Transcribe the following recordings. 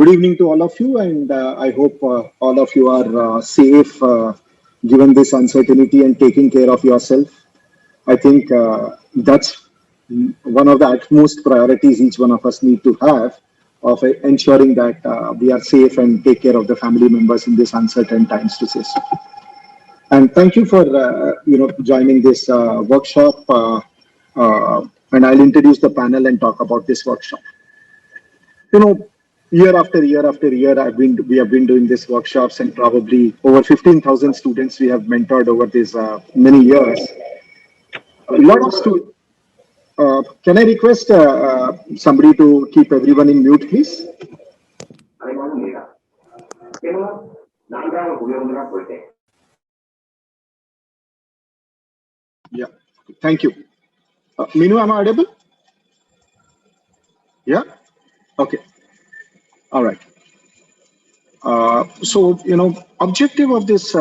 Good evening to all of you, and I hope all of you are safe given this uncertainty and taking care of yourself. I think that's one of the utmost priorities each one of us need to have of ensuring that we are safe and take care of the family members in these uncertain times to say so. And thank you for joining this workshop. And I'll introduce the panel and talk about this workshop. You know, year after year, we have been doing these workshops, and probably over 15,000 students we have mentored over these many years. A lot of students. Can I request somebody to keep everyone in mute, please? Yeah, thank you. Minu, am I audible? Yeah. Okay. All right. Objective of this,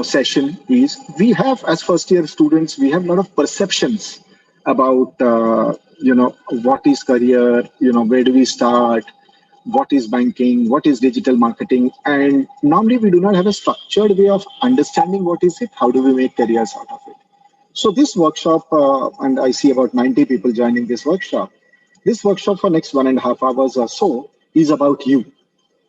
session is we have, as first year students, we have a lot of perceptions about, what is career, where do we start, what is banking, what is digital marketing. And normally we do not have a structured way of understanding what is it, how do we make careers out of it. So this workshop, and I see about 90 people joining this workshop for next 1.5 hours or so is about you.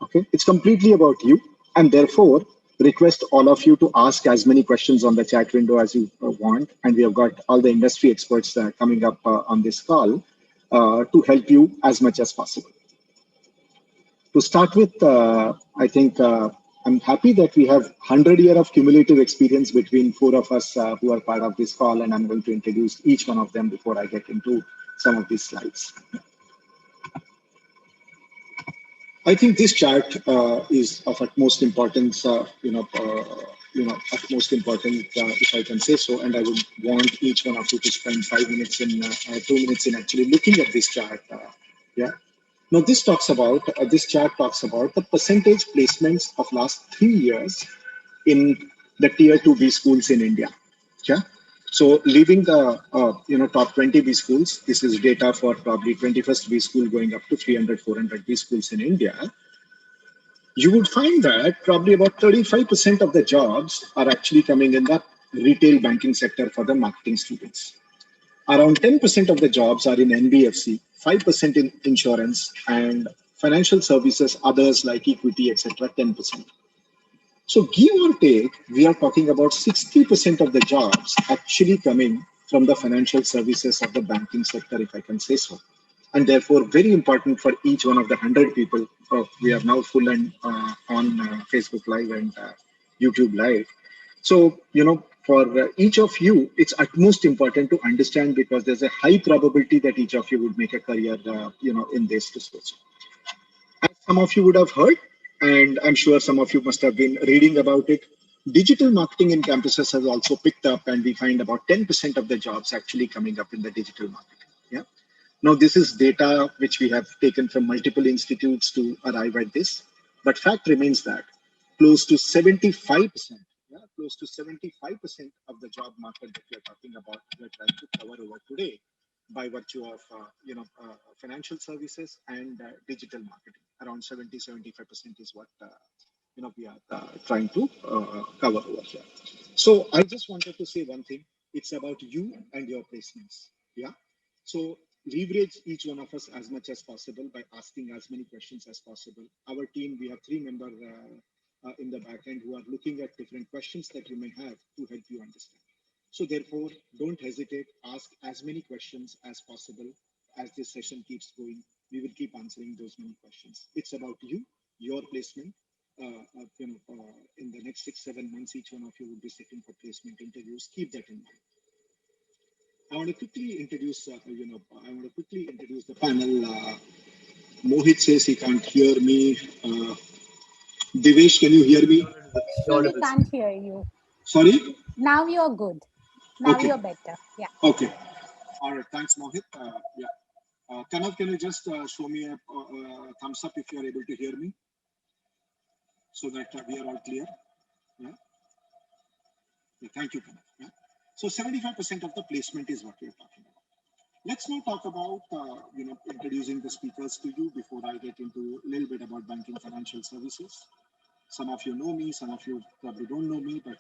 Okay, it's completely about you, and therefore request all of you to ask as many questions on the chat window as you want. And we have got all the industry experts coming up on this call to help you as much as possible. To start with, I think I'm happy that we have 100 years of cumulative experience between four of us who are part of this call, and I'm going to introduce each one of them before I get into some of these slides. I think this chart is of utmost importance, utmost important, if I can say so. And I would want each one of you to spend 5 minutes in, 2 minutes in actually looking at this chart. Yeah. Now, this chart talks about the percentage placements of last 3 years in the tier 2B schools in India. Yeah. So leaving the top 20 B schools, this is data for probably 21st B school going up to 300, 400 B schools in India. You would find that probably about 35% of the jobs are actually coming in the retail banking sector for the marketing students. Around 10% of the jobs are in NBFC, 5% in insurance, and financial services, others like equity, etc., 10%. So give or take, we are talking about 60% of the jobs actually coming from the financial services of the banking sector, if I can say so. And therefore, very important for each one of the 100 people. We are now full and on Facebook Live and YouTube Live. So, for each of you, it's utmost important to understand, because there's a high probability that each of you would make a career, in this research. As some of you would have heard, and I'm sure some of you must have been reading about it, digital marketing in campuses has also picked up, and we find about 10% of the jobs actually coming up in the digital marketing. Yeah. Now, this is data which we have taken from multiple institutes to arrive at this, but fact remains that close to 75%, close to 75% of the job market that we're talking about, we're trying to cover over today by virtue of, financial services and digital marketing. Around 70-75% is what, we are trying to cover over here. So I just wanted to say one thing. It's about you and your placements. Yeah. So leverage each one of us as much as possible by asking as many questions as possible. Our team, we have 3 members in the back end who are looking at different questions that you may have to help you understand. So therefore, don't hesitate, ask as many questions as possible. As this session keeps going, we will keep answering those many questions. It's about you, your placement. In the next 6-7 months, each one of you will be sitting for placement interviews. Keep that in mind. I want to quickly introduce, the panel. Mohit says he can't hear me. Devesh, can you hear me? No, we can't hear you. Sorry? Now you're good. Now you're better. Yeah. Okay. All right. Thanks, Mohit. Kanav, can you just show me a thumbs up if you are able to hear me, so that we are all clear? Yeah. Thank you, Kanav. Yeah. So 75% of the placement is what we are talking about. Let's now talk about, introducing the speakers to you before I get into a little bit about banking financial services. Some of you know me, some of you probably don't know me, but,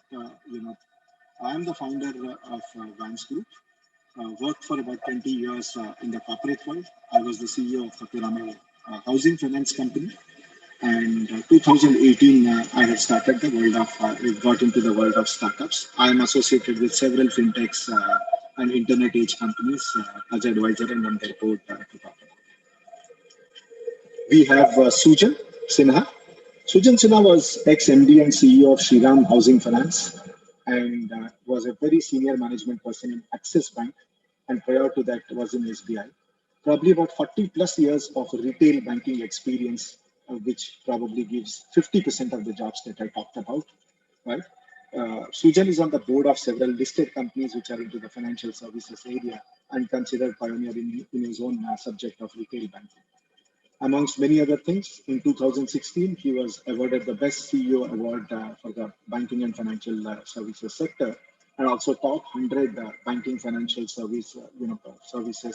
I'm the founder of Vans Group. Worked for about 20 years in the corporate world. I was the CEO of the Piramal Housing Finance Company. And 2018, I have started the world of, got into the world of startups. I am associated with several fintechs and internet age companies as advisor and on their board to talk about. We have Sujan Sinha. Sujan Sinha was ex-MD and CEO of Shriram Housing Finance and was a very senior management person in Axis Bank, and prior to that was in SBI. Probably about 40 plus years of retail banking experience, which probably gives 50% of the jobs that I talked about, right? Sujan is on the board of several listed companies which are into the financial services area and considered pioneer in his own subject of retail banking. Amongst many other things, in 2016, he was awarded the Best CEO Award for the banking and financial services sector, and also top 100 banking financial services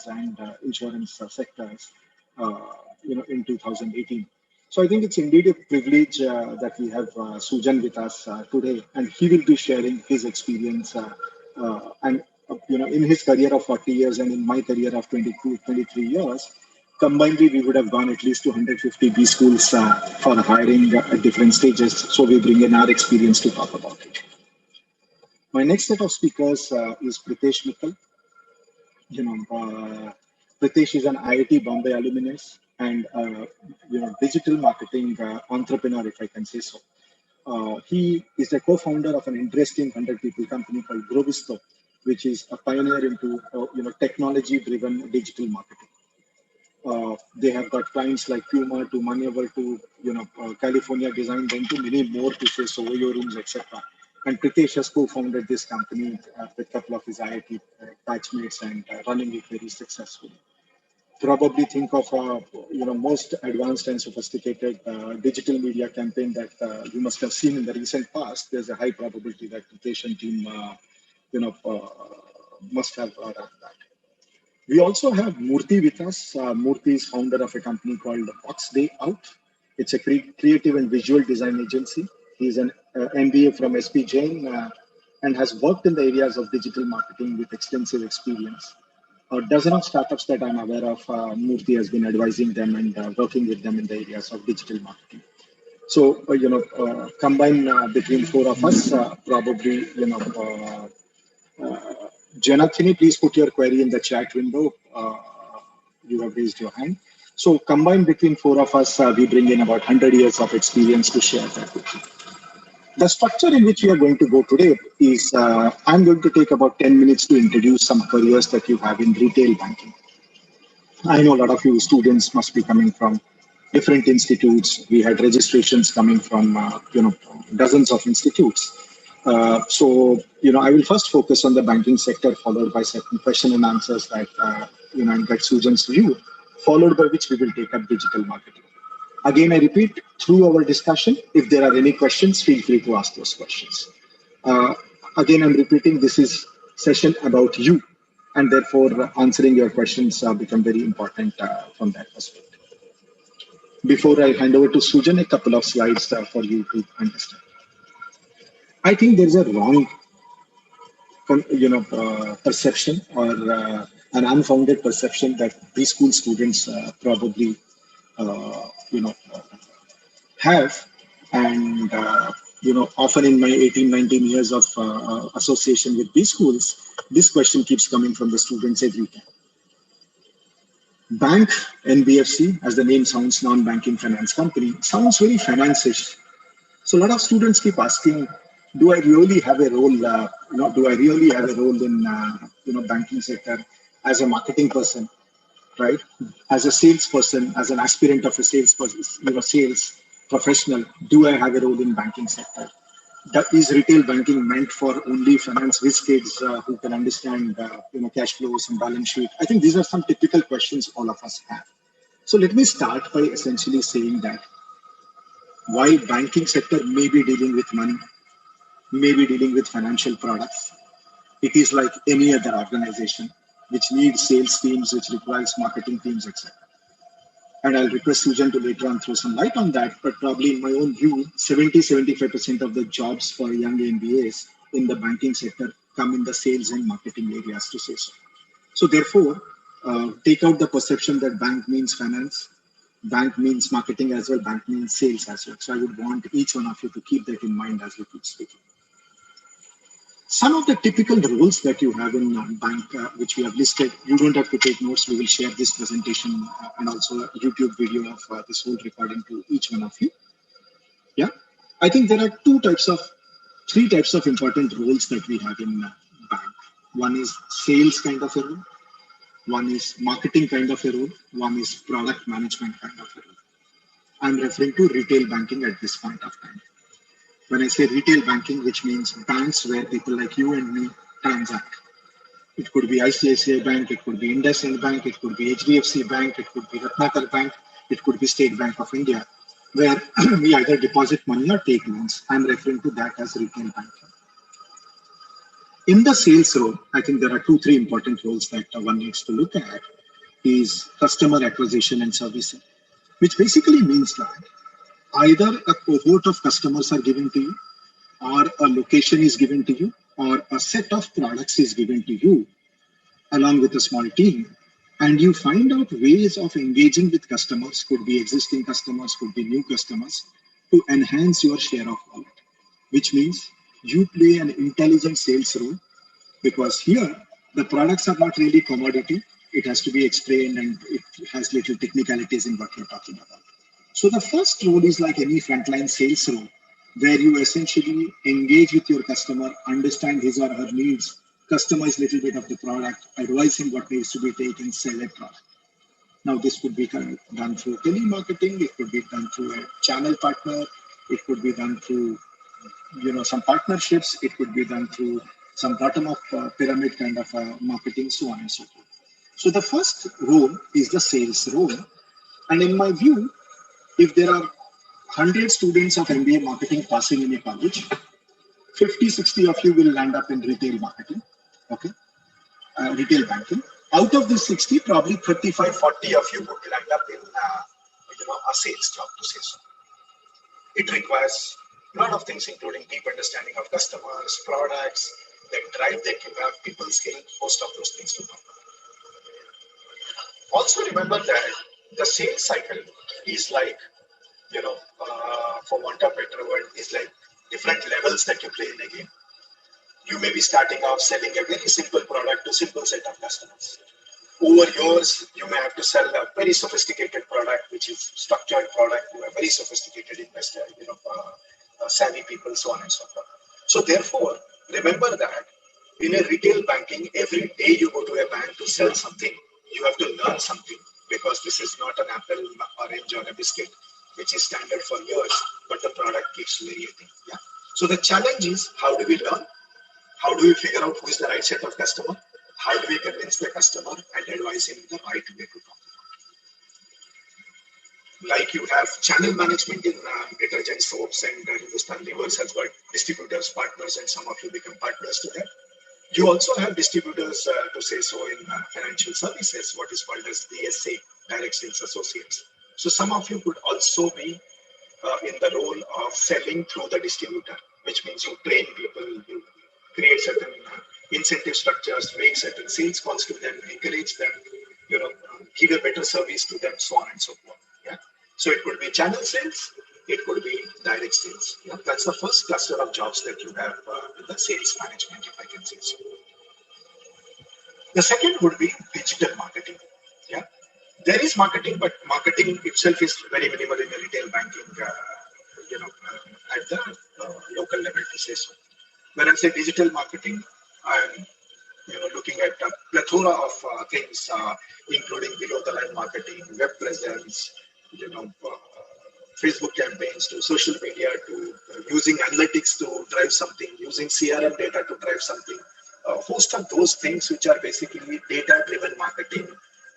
and insurance sectors, in 2018. So I think it's indeed a privilege that we have Sujan with us today, and he will be sharing his experience and in his career of 40 years and in my career of 22, 23 years. Combinedly, we would have gone at least to 150 B schools for hiring at different stages. So we bring in our experience to talk about it. My next set of speakers is Pritesh Mittal. Pritesh is an IIT Bombay alumnus and digital marketing entrepreneur, if I can say so. He is a co-founder of an interesting 100-people company called Grovisto, which is a pioneer into technology-driven digital marketing. They have got clients like Puma to Manyavar to California Design, then to many more to say Soyo Rooms, etc. And Pritesh has co-founded this company with a couple of his IIT batchmates and running it very successfully. Probably think of most advanced and sophisticated digital media campaign that you must have seen in the recent past. There's a high probability that Pritesh and team must have done that. We also have Murthy with us. Murthy is founder of a company called Box Day Out. It's a creative and visual design agency. He's an MBA from SP Jain and has worked in the areas of digital marketing with extensive experience. A dozen of startups that I'm aware of, Murthy has been advising them and working with them in the areas of digital marketing. So, combine between four of us, probably, Janathini, please put your query in the chat window. You have raised your hand. So combined between four of us, we bring in about 100 years of experience to share that with you. The structure in which we are going to go today is I'm going to take about 10 minutes to introduce some careers that you have in retail banking. I know a lot of you students must be coming from different institutes. We had registrations coming from dozens of institutes. So I will first focus on the banking sector, followed by certain question and answers that, and get Sujan's view, followed by which we will take up digital marketing. Again, I repeat, through our discussion, if there are any questions, feel free to ask those questions. Again, I'm repeating, this is session about you, and therefore answering your questions become very important from that perspective. Before I hand over to Sujan, a couple of slides for you to understand. I think there's a wrong, perception or an unfounded perception that preschool students probably, have. And, often in my 18, 19 years of association with preschools, this question keeps coming from the students every time. Bank, NBFC, as the name sounds, non-banking finance company, sounds very finance-ish. So a lot of students keep asking, do I really have a role? Do I really have a role in banking sector as a marketing person, right? As a salesperson, as an aspirant of a salesperson, sales professional, do I have a role in banking sector? Is retail banking meant for only finance risk kids who can understand cash flows and balance sheet? I think these are some typical questions all of us have. So let me start by essentially saying that while banking sector may be dealing with money, may be dealing with financial products, it is like any other organization. which needs sales teams, which requires marketing teams, etc. And I'll request Sujan to later on throw some light on that. But probably in my own view, 70-75% of the jobs for young MBAs in the banking sector come in the sales and marketing areas, to say so. So therefore, take out the perception that bank means finance, bank means marketing as well, bank means sales as well. So I would want each one of you to keep that in mind as we keep speaking. Some of the typical roles that you have in bank, which we have listed, you don't have to take notes. We will share this presentation and also a YouTube video of this whole recording to each one of you. Yeah, I think there are three types of important roles that we have in bank. One is sales kind of a role, one is marketing kind of a role, one is product management kind of a role. I'm referring to retail banking at this point of time. When I say retail banking, which means banks where people like you and me transact. It could be ICICI Bank, it could be IndusInd Bank, it could be HDFC Bank, it could be Ratnakar Bank, it could be State Bank of India, where we either deposit money or take loans. I'm referring to that as retail banking. In the sales role, I think there are three important roles that one needs to look at is customer acquisition and servicing, which basically means that either a cohort of customers are given to you, or a location is given to you, or a set of products is given to you along with a small team, and you find out ways of engaging with customers, could be existing customers, could be new customers, to enhance your share of wallet, which means you play an intelligent sales role, because here the products are not really commodity. It has to be explained and it has little technicalities in what you're talking about. So the first role is like any frontline sales role, where you essentially engage with your customer, understand his or her needs, customize a little bit of the product, advise him what needs to be taken, sell a product. Now, this could be done through telemarketing, it could be done through a channel partner, it could be done through some partnerships, it could be done through some bottom of pyramid kind of marketing, so on and so forth. So the first role is the sales role. And in my view, if there are 100 students of MBA marketing passing in a college, 50, 60 of you will land up in retail marketing, okay, retail banking. Out of these 60, probably 35, 40 of you would land up in a sales job, to say so. It requires a lot of things, including deep understanding of customers, products, the drive that you have, people skills, most of those things to come. Also remember that the sales cycle is like, for want of a better word, is like different levels that you play in a game. You may be starting off selling a very simple product to a simple set of customers. Over years, you may have to sell a very sophisticated product, which is structured product to a very sophisticated investor, savvy people, so on and so forth. So therefore, remember that in a retail banking, every day you go to a bank to sell something, you have to learn something, because this is not an apple, orange, or a biscuit, which is standard for years, but the product keeps varying. Yeah. So the challenge is, how do we learn? How do we figure out who is the right set of customer? How do we convince the customer and advise him the right way to talk? Like you have channel management in detergent soaps, and Hindustan Levers has got distributors, partners, and some of you become partners to them. You also have distributors, to say so, in financial services, what is called as DSA, Direct Sales Associates. So some of you could also be in the role of selling through the distributor, which means you train people, you create certain incentive structures, make certain sales calls to them, encourage them, give a better service to them, so on and so forth. Yeah. So it could be channel sales, it could be direct sales. Yeah. That's the first cluster of jobs that you have in the sales management, if I can say so. The second would be digital marketing. Yeah. There is marketing, but marketing itself is very minimal in the retail banking, at the local level, to say so. When I say digital marketing, I'm looking at a plethora of things, including below the line marketing, web presence, Facebook campaigns, to social media, to using analytics to drive something, using CRM data to drive something. A host of those things which are basically data-driven marketing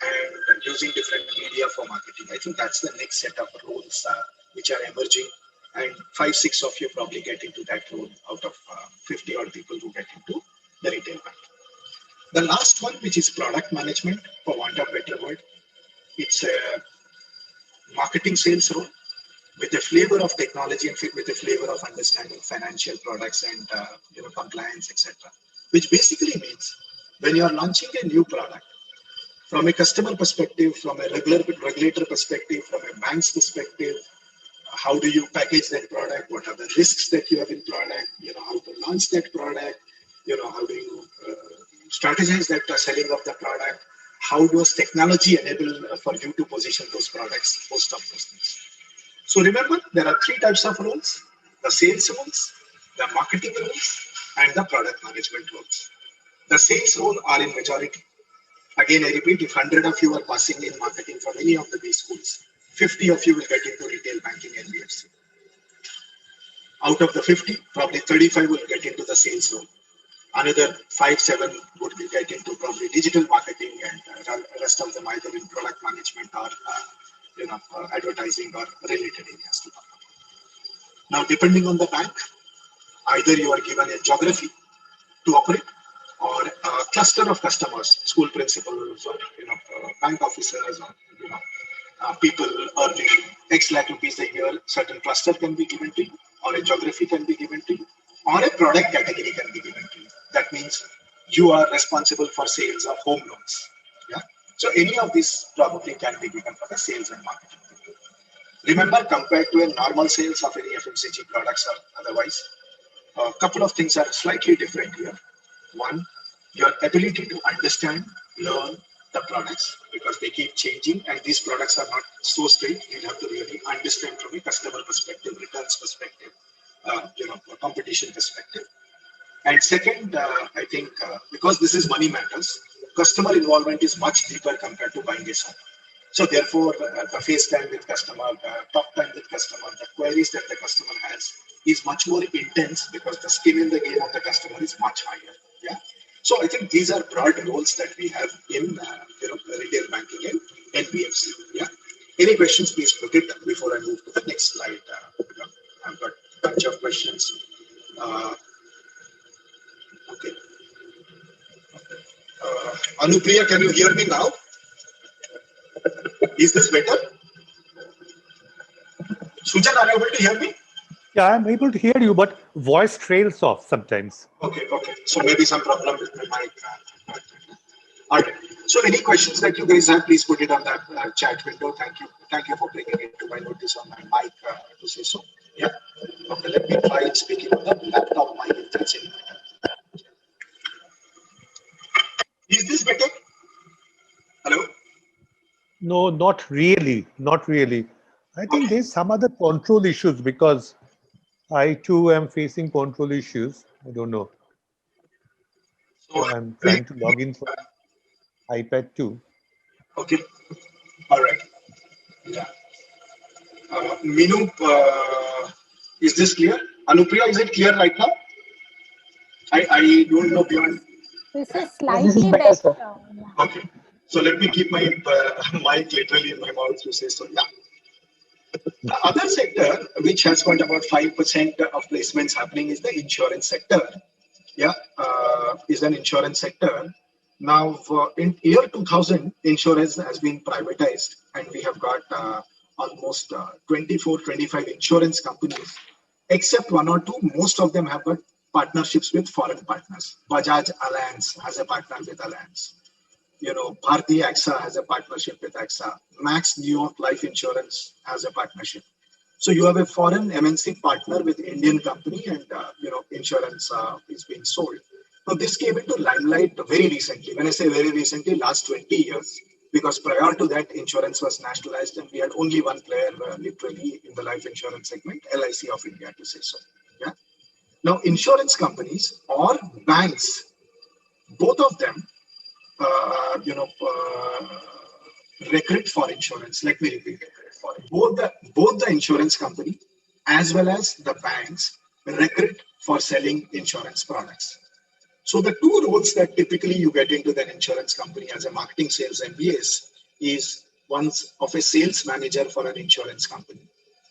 and using different media for marketing. I think that's the next set of roles which are emerging, and 5, 6 of you probably get into that role out of 50 odd people who get into the retail bank. The last one, which is product management, for want of a better word, it's a marketing sales role with a flavor of technology and with a flavor of understanding financial products and compliance, etc. Which basically means when you are launching a new product, from a customer perspective, from a regulator perspective, from a bank's perspective, how do you package that product? What are the risks that you have in product? How to launch that product? How do you strategize that selling of the product? How does technology enable for you to position those products? Most of those things. So remember, there are three types of roles: the sales roles, the marketing roles, and the product management roles. The sales role are in majority. Again, I repeat, if 100 of you are passing in marketing from any of these schools, 50 of you will get into retail banking and NBFC. Out of the 50, probably 35 will get into the sales role. Another 5-7 would get into probably digital marketing, and rest of them either in product management or advertising or related areas to talk about. Now, depending on the bank, either you are given a geography to operate, or a cluster of customers, school principals, or bank officers, or people earning X lakh rupees a year. Certain cluster can be given to you, or a geography can be given to you, or a product category can be given to you. That means you are responsible for sales of home loans. Yeah. So any of these probably can be given for the sales and marketing. Remember, compared to a normal sales of any FMCG products or otherwise, a couple of things are slightly different here. One, your ability to understand, learn the products, because they keep changing, and these products are not so straight. You have to really understand from a customer perspective, returns perspective, competition perspective. And second, I think because this is money matters, customer involvement is much deeper compared to buying a software. So therefore, the face time with customer, the talk time with customer, the queries that the customer has is much more intense, because the skin in the game of the customer is much higher. Yeah. So I think these are broad roles that we have in retail banking and NBFC. Yeah. Any questions, please put it before I move to the next slide. I've got a bunch of questions. Okay. Anupriya, can you hear me now? Is this better? Sujan, are you able to hear me? Yeah, I'm able to hear you, but voice trails off sometimes. Okay. So maybe some problem with my mic. All right. So any questions that you guys have, please put it on that chat window. Thank you for bringing it to my notice on my mic to say so. Yeah. Okay. Let me try speaking on the laptop mic if that's any better. Is this better? Hello? No, not really. Not really. I think there's some other control issues, because I too am facing control issues. I don't know. So I'm trying to log in from iPad too. Okay. All right. Yeah. Minu, is this clear? Anupriya, is it clear right now? I don't know beyond. This is slightly better. Okay. So let me keep my mic literally in my mouth to say so. Yeah. The other sector, which has got about 5% of placements happening, is the insurance sector. Yeah, is an insurance sector. Now, in year 2000, insurance has been privatized, and we have got almost 24, 25 insurance companies, except one or two. Most of them have got partnerships with foreign partners. Bajaj Allianz has a partner with Allianz. Bharti AXA has a partnership with AXA. Max New York Life Insurance has a partnership. So you have a foreign MNC partner with Indian company, and insurance is being sold. Now this came into limelight very recently. When I say very recently, last 20 years, because prior to that, insurance was nationalized, and we had only one player literally in the life insurance segment, LIC of India, to say so. Yeah. Now insurance companies or banks, both of them, recruit for insurance. Let me repeat it. Both the insurance company as well as the banks recruit for selling insurance products. So the two roles that typically you get into the insurance company as a marketing sales MBAs is one of a sales manager for an insurance company,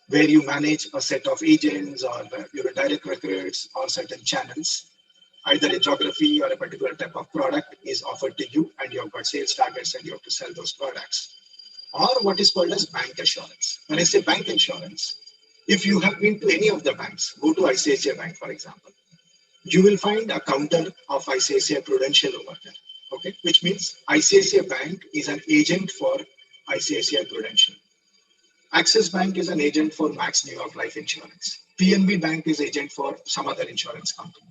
where you manage a set of agents or direct recruits or certain channels. Either a geography or a particular type of product is offered to you, and you have got sales targets and you have to sell those products. Or what is called as bank assurance. When I say bank insurance, if you have been to any of the banks, go to ICICI Bank, for example, you will find a counter of ICICI Prudential over there. Okay, which means ICICI Bank is an agent for ICICI Prudential. Axis Bank is an agent for Max New York Life Insurance. PNB Bank is agent for some other insurance company.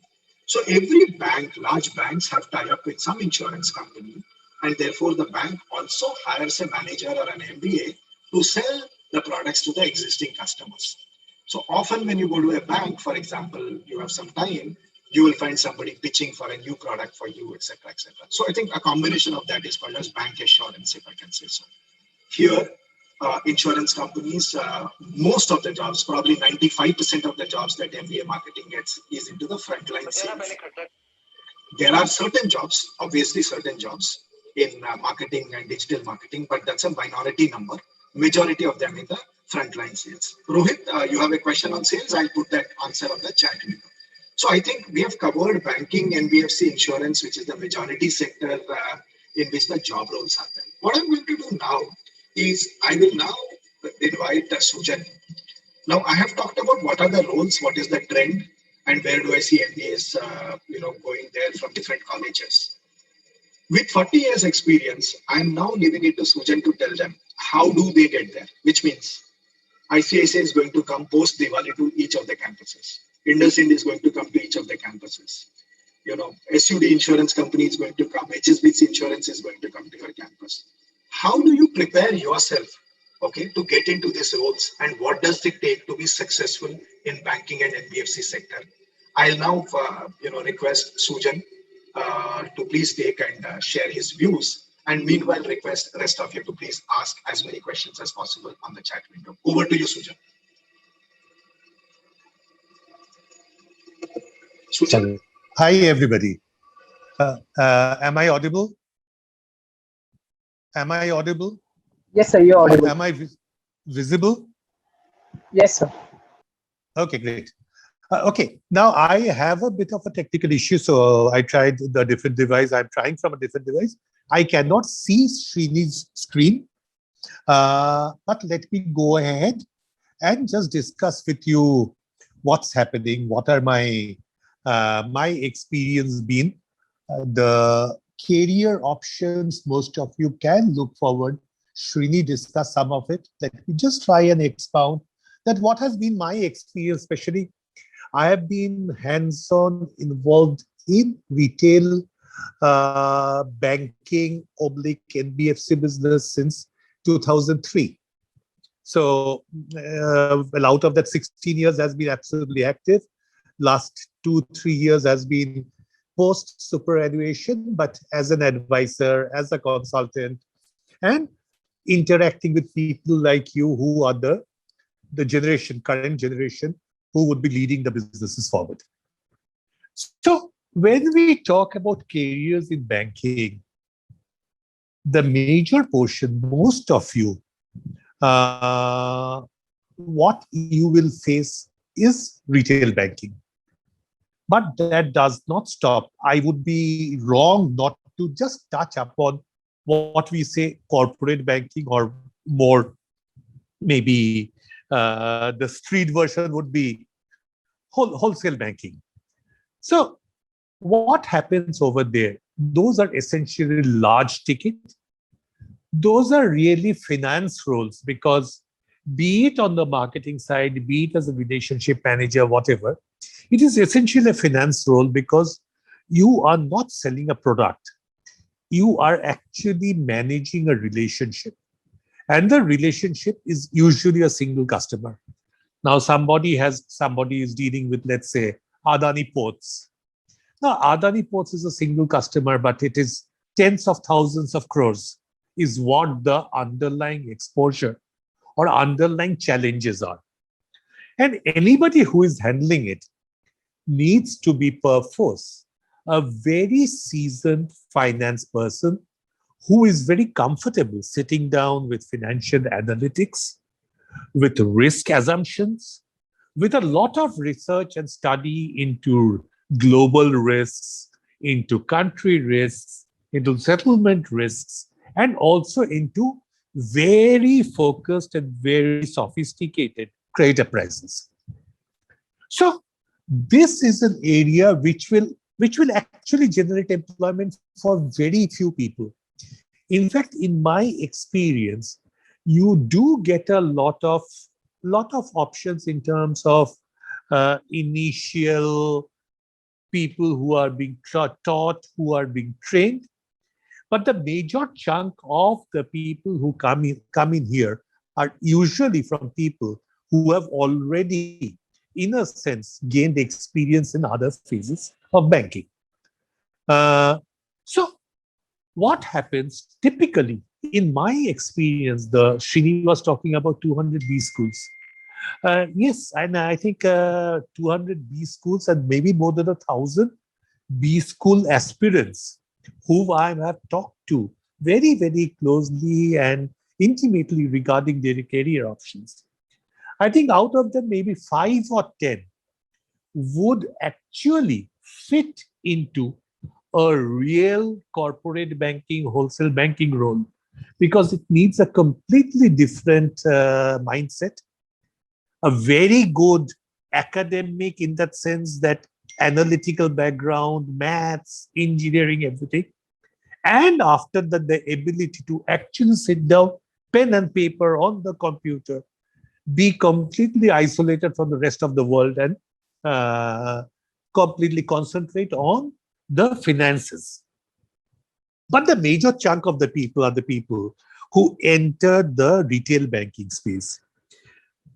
So every bank, large banks have tied up with some insurance company, and therefore the bank also hires a manager or an MBA to sell the products to the existing customers. So often when you go to a bank, for example, you have some time, you will find somebody pitching for a new product for you, etc., etc. So I think a combination of that is called as bank assurance, if I can say so. Here, insurance companies, most of the jobs, probably 95% of the jobs that MBA marketing gets is into the frontline sales. There are certain jobs, obviously certain jobs in marketing and digital marketing, but that's a minority number. Majority of them in the frontline sales. Rohit, you have a question on sales? I'll put that answer on the chat window. So I think we have covered banking, NBFC, insurance, which is the majority sector in which the job roles are there. What I'm going to do now is I will now invite Sujan. Now I have talked about what are the roles, what is the trend, and where do I see MBAs going there from different colleges. With 40 years experience, I'm now leaving it to Sujan to tell them how do they get there, which means ICICI is going to come post Diwali to each of the campuses. IndusInd is going to come to each of the campuses. SUD insurance company is going to come. HSBC insurance is going to come to your campus. How do you prepare yourself, okay, to get into these roles, and what does it take to be successful in banking and NBFC sector? I'll now, request Sujan to please take and share his views, and meanwhile request the rest of you to please ask as many questions as possible on the chat window. Over to you, Sujan. Sujan. Hi, everybody. Am I audible? Am I audible? Yes, sir, you're audible. Am I visible? Yes, sir. Okay, great. Okay, now I have a bit of a technical issue, so I tried the different device. I'm trying from a different device. I cannot see Srini's screen, but let me go ahead and just discuss with you what's happening, what are my experience been, the career options most of you can look forward. Srini discussed some of it. Let me just try and expound that what has been my experience, especially I have been hands-on involved in retail banking / NBFC business since 2003. So well, out of that 16 years has been absolutely active. Last 2-3 years has been post superannuation, but as an advisor, as a consultant, and interacting with people like you who are the current generation, who would be leading the businesses forward. So when we talk about careers in banking, the major portion, most of you, what you will face is retail banking. But that does not stop. I would be wrong not to just touch upon what we say corporate banking, or more maybe the street version would be wholesale banking. So what happens over there? Those are essentially large ticket. Those are really finance roles, because be it on the marketing side, be it as a relationship manager, whatever, it is essentially a finance role, because you are not selling a product. You are actually managing a relationship. And the relationship is usually a single customer. Now, somebody is dealing with, let's say, Adani Ports. Now, Adani Ports is a single customer, but it is tens of thousands of crores is what the underlying exposure or underlying challenges are. And anybody who is handling it needs to be perforce a very seasoned finance person who is very comfortable sitting down with financial analytics, with risk assumptions, with a lot of research and study into global risks, into country risks, into settlement risks, and also into very focused and very sophisticated credit appraisals. So this is an area which will actually generate employment for very few people. In fact, in my experience, you do get a lot of options in terms of initial people who are being taught, who are being trained. But the major chunk of the people who come in here are usually from people who have already, in a sense, gained experience in other phases of banking. So what happens typically, in my experience, the Srini was talking about 200 B schools. Yes, and I think 200 B schools and maybe more than 1,000 B school aspirants who I have talked to very, very closely and intimately regarding their career options. I think out of them, maybe 5 or 10 would actually fit into a real corporate banking, wholesale banking role, because it needs a completely different mindset, a very good academic in that sense, that analytical background, maths, engineering, everything. And after that, the ability to actually sit down, pen and paper on the computer, be completely isolated from the rest of the world, and completely concentrate on the finances. But the major chunk of the people are the people who entered the retail banking space.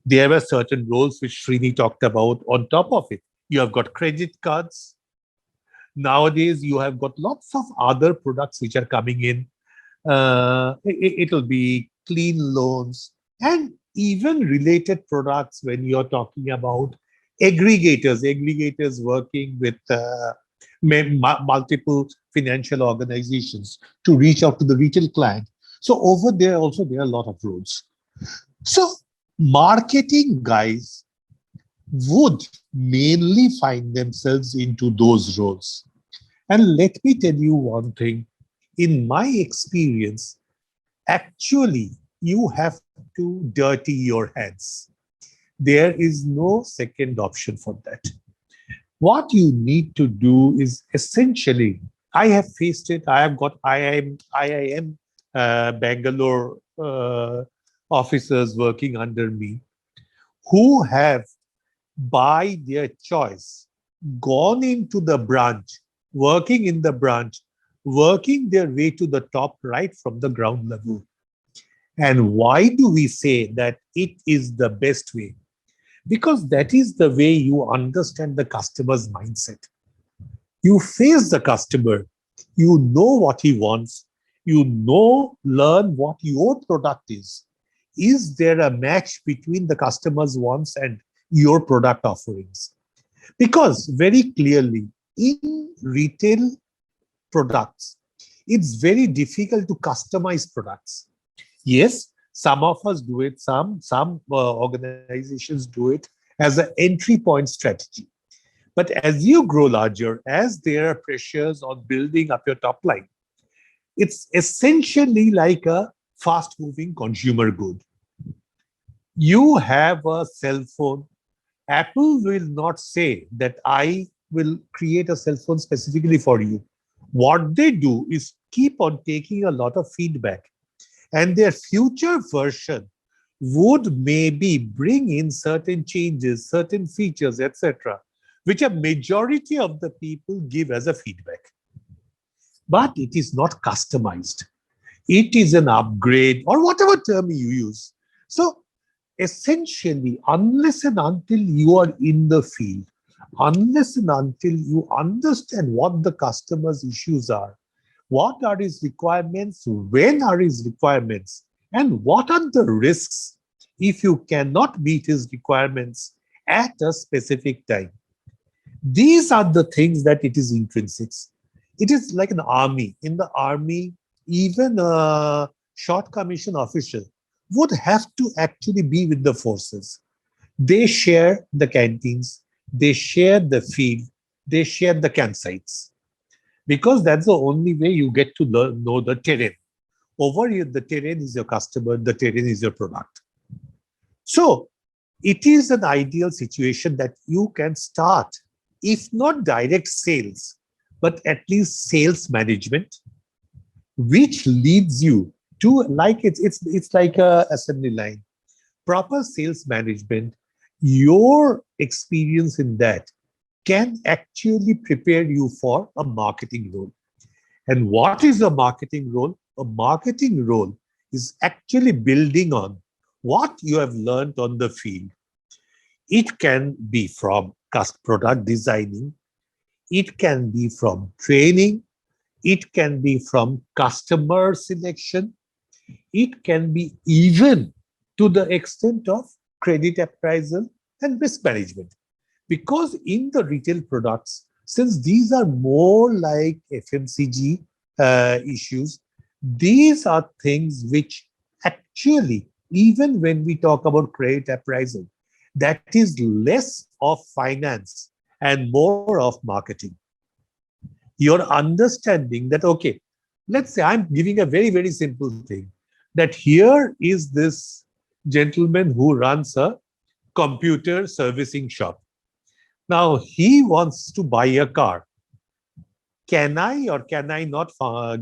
There were certain roles which Srini talked about on top of it. You have got credit cards. Nowadays, you have got lots of other products which are coming in. It'll be clean loans and even related products when you're talking about aggregators working with multiple financial organizations to reach out to the retail client. So over there also, there are a lot of roles. So marketing guys would mainly find themselves into those roles. And let me tell you one thing. In my experience, actually, you have to dirty your hands. There is no second option for that. What you need to do is essentially, I have faced it. I have got IIM Bangalore officers working under me who have, by their choice, gone into the branch, working in the branch, working their way to the top right from the ground level. And why do we say that it is the best way? Because that is the way you understand the customer's mindset. You face the customer, you know what he wants, you learn what your product is. Is there a match between the customer's wants and your product offerings? Because very clearly, in retail products, it's very difficult to customize products. Yes, some of us do it, some organizations do it as an entry point strategy. But as you grow larger, as there are pressures on building up your top line, it's essentially like a fast-moving consumer good. You have a cell phone. Apple will not say that I will create a cell phone specifically for you. What they do is keep on taking a lot of feedback, and their future version would maybe bring in certain changes, certain features, etc., which a majority of the people give as a feedback. But it is not customized. It is an upgrade or whatever term you use. So essentially, unless and until you are in the field, unless and until you understand what the customer's issues are, what are his requirements, when are his requirements, and what are the risks if you cannot meet his requirements at a specific time. These are the things that it is intrinsic. It is like an army. In the army, even a short commission official would have to actually be with the forces. They share the canteens, they share the field, they share the campsites because that's the only way you get to know the terrain. Over here, the terrain is your customer, the terrain is your product. So it is an ideal situation that you can start, if not direct sales, but at least sales management, which leads you to like it's like a assembly line. Proper sales management, your experience in that can actually prepare you for a marketing role. And what is a marketing role? A marketing role is actually building on what you have learned on the field. It can be from product designing, it can be from training, it can be from customer selection, it can be even to the extent of credit appraisal and risk management. Because in the retail products, since these are more like FMCG issues, these are things which actually, even when we talk about credit appraisal, that is less of finance and more of marketing. You're understanding that, okay, let's say I'm giving a very, very simple thing, that here is this gentleman who runs a computer servicing shop. Now, he wants to buy a car. Can I or can I not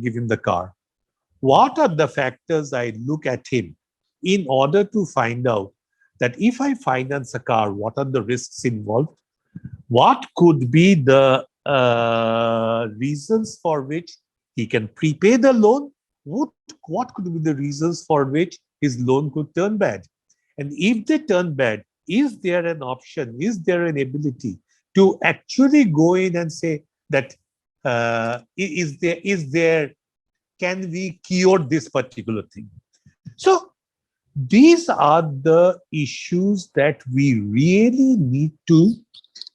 give him the car? What are the factors I look at him in order to find out that if I finance a car, what are the risks involved? What could be the reasons for which he can prepay the loan? What could be the reasons for which his loan could turn bad? And if they turn bad, is there an option? Is there an ability to actually go in and say that can we cure this particular thing? So these are the issues that we really need to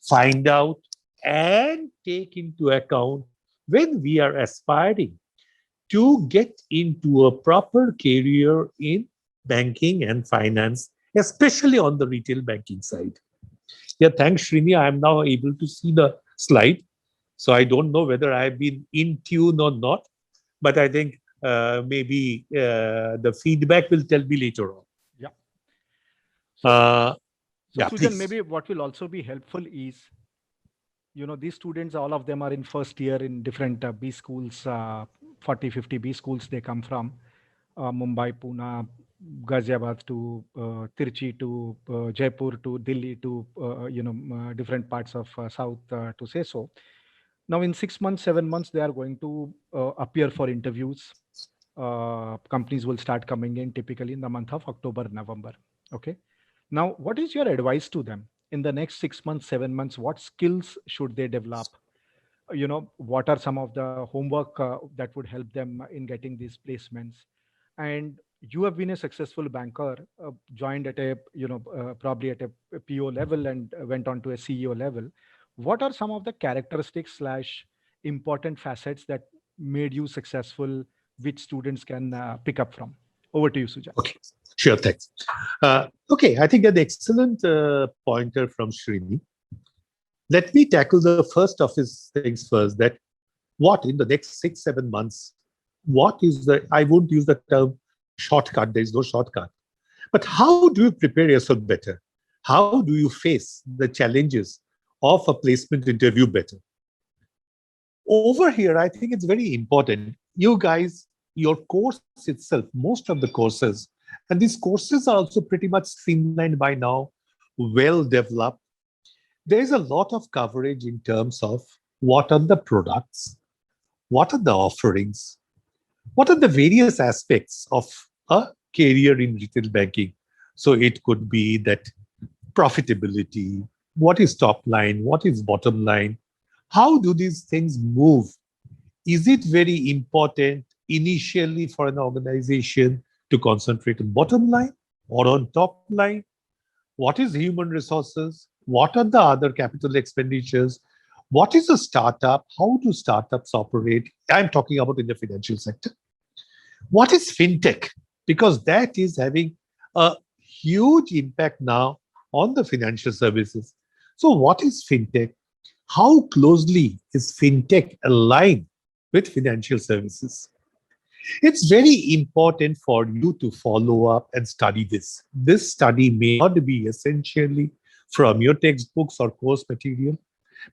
find out and take into account when we are aspiring to get into a proper career in banking and finance, especially on the retail banking side. Yeah, thanks, Srini. I am now able to see the slide. So I don't know whether I've been in tune or not, but I think maybe the feedback will tell me later on. Yeah. So Sujan, please. maybe what will also be helpful is, these students, all of them are in first year in different B schools, 40, 50 B schools they come from, Mumbai, Pune, Ghaziabad to Tirchi to Jaipur to Delhi to, different parts of South to say so. Now in 6 months, 7 months, they are going to appear for interviews. Companies will start coming in typically in the month of October, November. Okay. Now, what is your advice to them in the next 6 months, 7 months? What skills should they develop? What are some of the homework that would help them in getting these placements? And you have been a successful banker, joined at a, probably at a PO level and went on to a CEO level. What are some of the characteristics / important facets that made you successful, which students can pick up from? Over to you, Sujan. Okay, sure, thanks. Okay, I think an excellent pointer from Srini. Let me tackle the first of his things first, that what in the next 6, 7 months, what is I won't use the term shortcut, there is no shortcut. But how do you prepare yourself better? How do you face the challenges of a placement interview better? Over here, I think it's very important. You guys, your course itself, most of the courses, and these courses are also pretty much streamlined by now, well developed. There is a lot of coverage in terms of what are the products, what are the offerings, what are the various aspects of a career in retail banking. So it could be that profitability, what is top line, what is bottom line, how do these things move? Is it very important initially for an organization to concentrate on bottom line or on top line? What is human resources? What are the other capital expenditures? What is a startup? How do startups operate? I'm talking about in the financial sector. What is fintech? Because that is having a huge impact now on the financial services. So what is fintech? How closely is fintech aligned with financial services? It's very important for you to follow up and study this. This study may not be essentially from your textbooks or course material,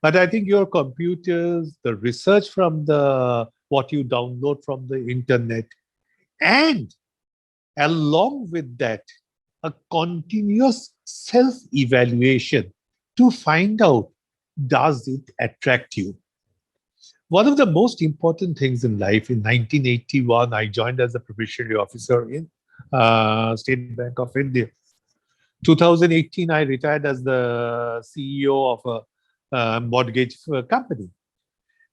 but I think your computers, the research from the what you download from the internet, and along with that, a continuous self-evaluation to find out, does it attract you? One of the most important things in life, in 1981, I joined as a probationary officer in State Bank of India. 2018, I retired as the CEO of a mortgage company.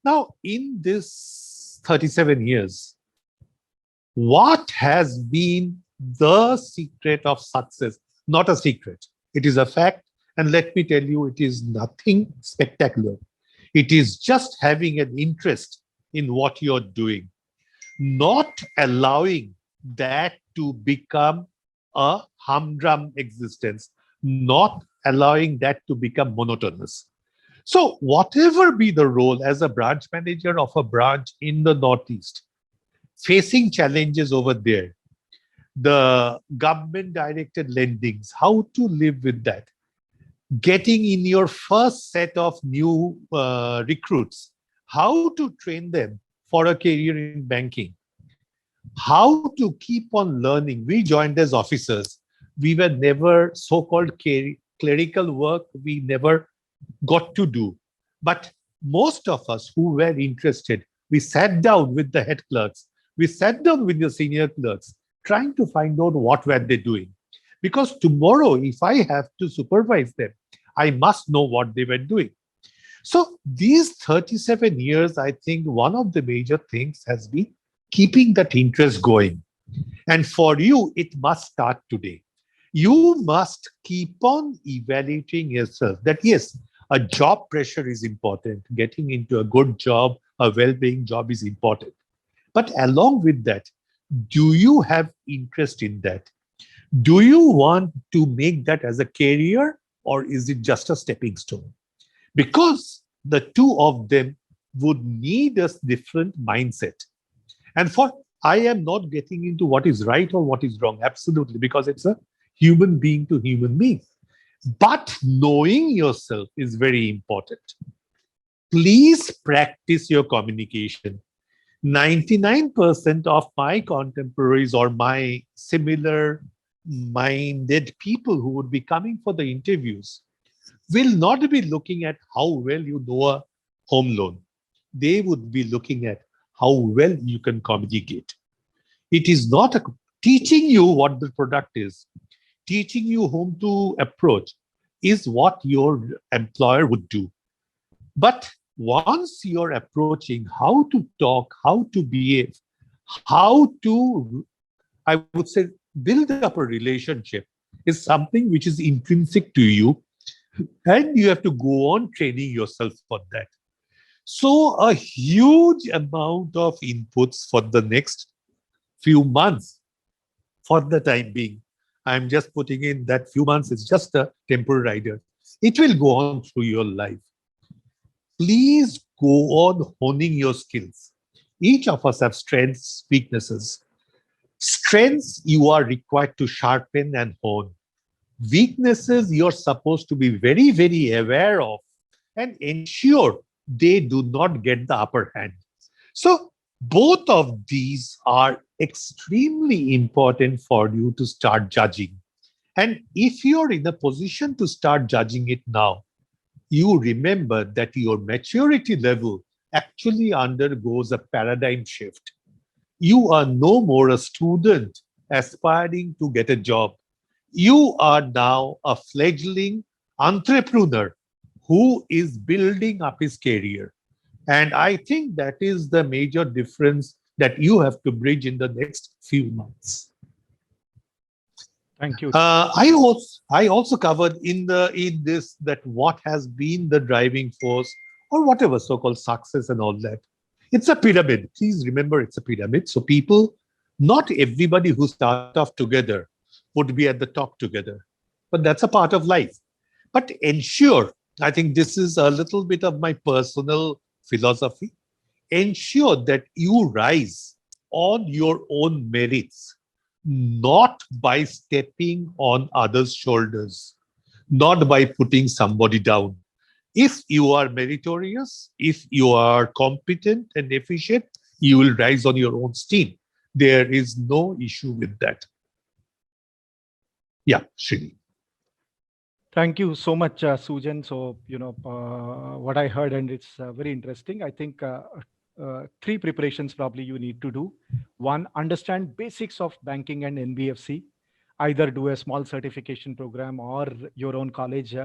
Now, in this 37 years, what has been the secret of success? Not a secret. It is a fact. And let me tell you, it is nothing spectacular. It is just having an interest in what you're doing, not allowing that to become a humdrum existence, not allowing that to become monotonous. So, whatever be the role as a branch manager of a branch in the Northeast, facing challenges over there, the government directed lendings, how to live with that, getting in your first set of new recruits, how to train them for a career in banking, how to keep on learning. We joined as officers. We were never so-called clerical work. We never got to do. But most of us who were interested, we sat down with the head clerks. We sat down with the senior clerks, trying to find out what were they doing. Because tomorrow, if I have to supervise them, I must know what they were doing. So these 37 years, I think one of the major things has been keeping that interest going. And for you, it must start today. You must keep on evaluating yourself that yes, a job pressure is important. Getting into a good job, a well-paying job is important. But along with that, do you have interest in that? Do you want to make that as a career, or is it just a stepping stone? Because the two of them would need a different mindset. And I am not getting into what is right or what is wrong, absolutely, because it's a human being to human being. But knowing yourself is very important. Please practice your communication. 99% of my contemporaries or my similar minded people who would be coming for the interviews will not be looking at how well you know a home loan. They would be looking at how well you can communicate. It is not teaching you what the product is, teaching you whom to approach is what your employer would do. But once you're approaching how to talk, how to behave, how to, I would say, build up a relationship is something which is intrinsic to you. And you have to go on training yourself for that. So a huge amount of inputs for the next few months for the time being. I'm just putting in that few months is just a temporary rider. It will go on through your life. Please go on honing your skills. Each of us have strengths, weaknesses. Strengths you are required to sharpen and hone. Weaknesses you're supposed to be very, very aware of and ensure they do not get the upper hand. So both of these are extremely important for you to start judging. And if you're in a position to start judging it now, you remember that your maturity level actually undergoes a paradigm shift. You are no more a student aspiring to get a job. You are now a fledgling entrepreneur who is building up his career. And I think that is the major difference that you have to bridge in the next few months. Thank you. I also covered in this that what has been the driving force or whatever so-called success and all that. It's a pyramid. Please remember it's a pyramid. So people, not everybody who start off together would be at the top together. But that's a part of life. But ensure I think this is a little bit of my personal philosophy. Ensure that you rise on your own merits, not by stepping on others' shoulders, not by putting somebody down. If you are meritorious, if you are competent and efficient, you will rise on your own steam. There is no issue with that. Yeah, Srini. Thank you so much, Sujan. So, what I heard, and it's very interesting. I think three preparations probably you need to do. One, understand basics of banking and NBFC. Either do a small certification program or your own college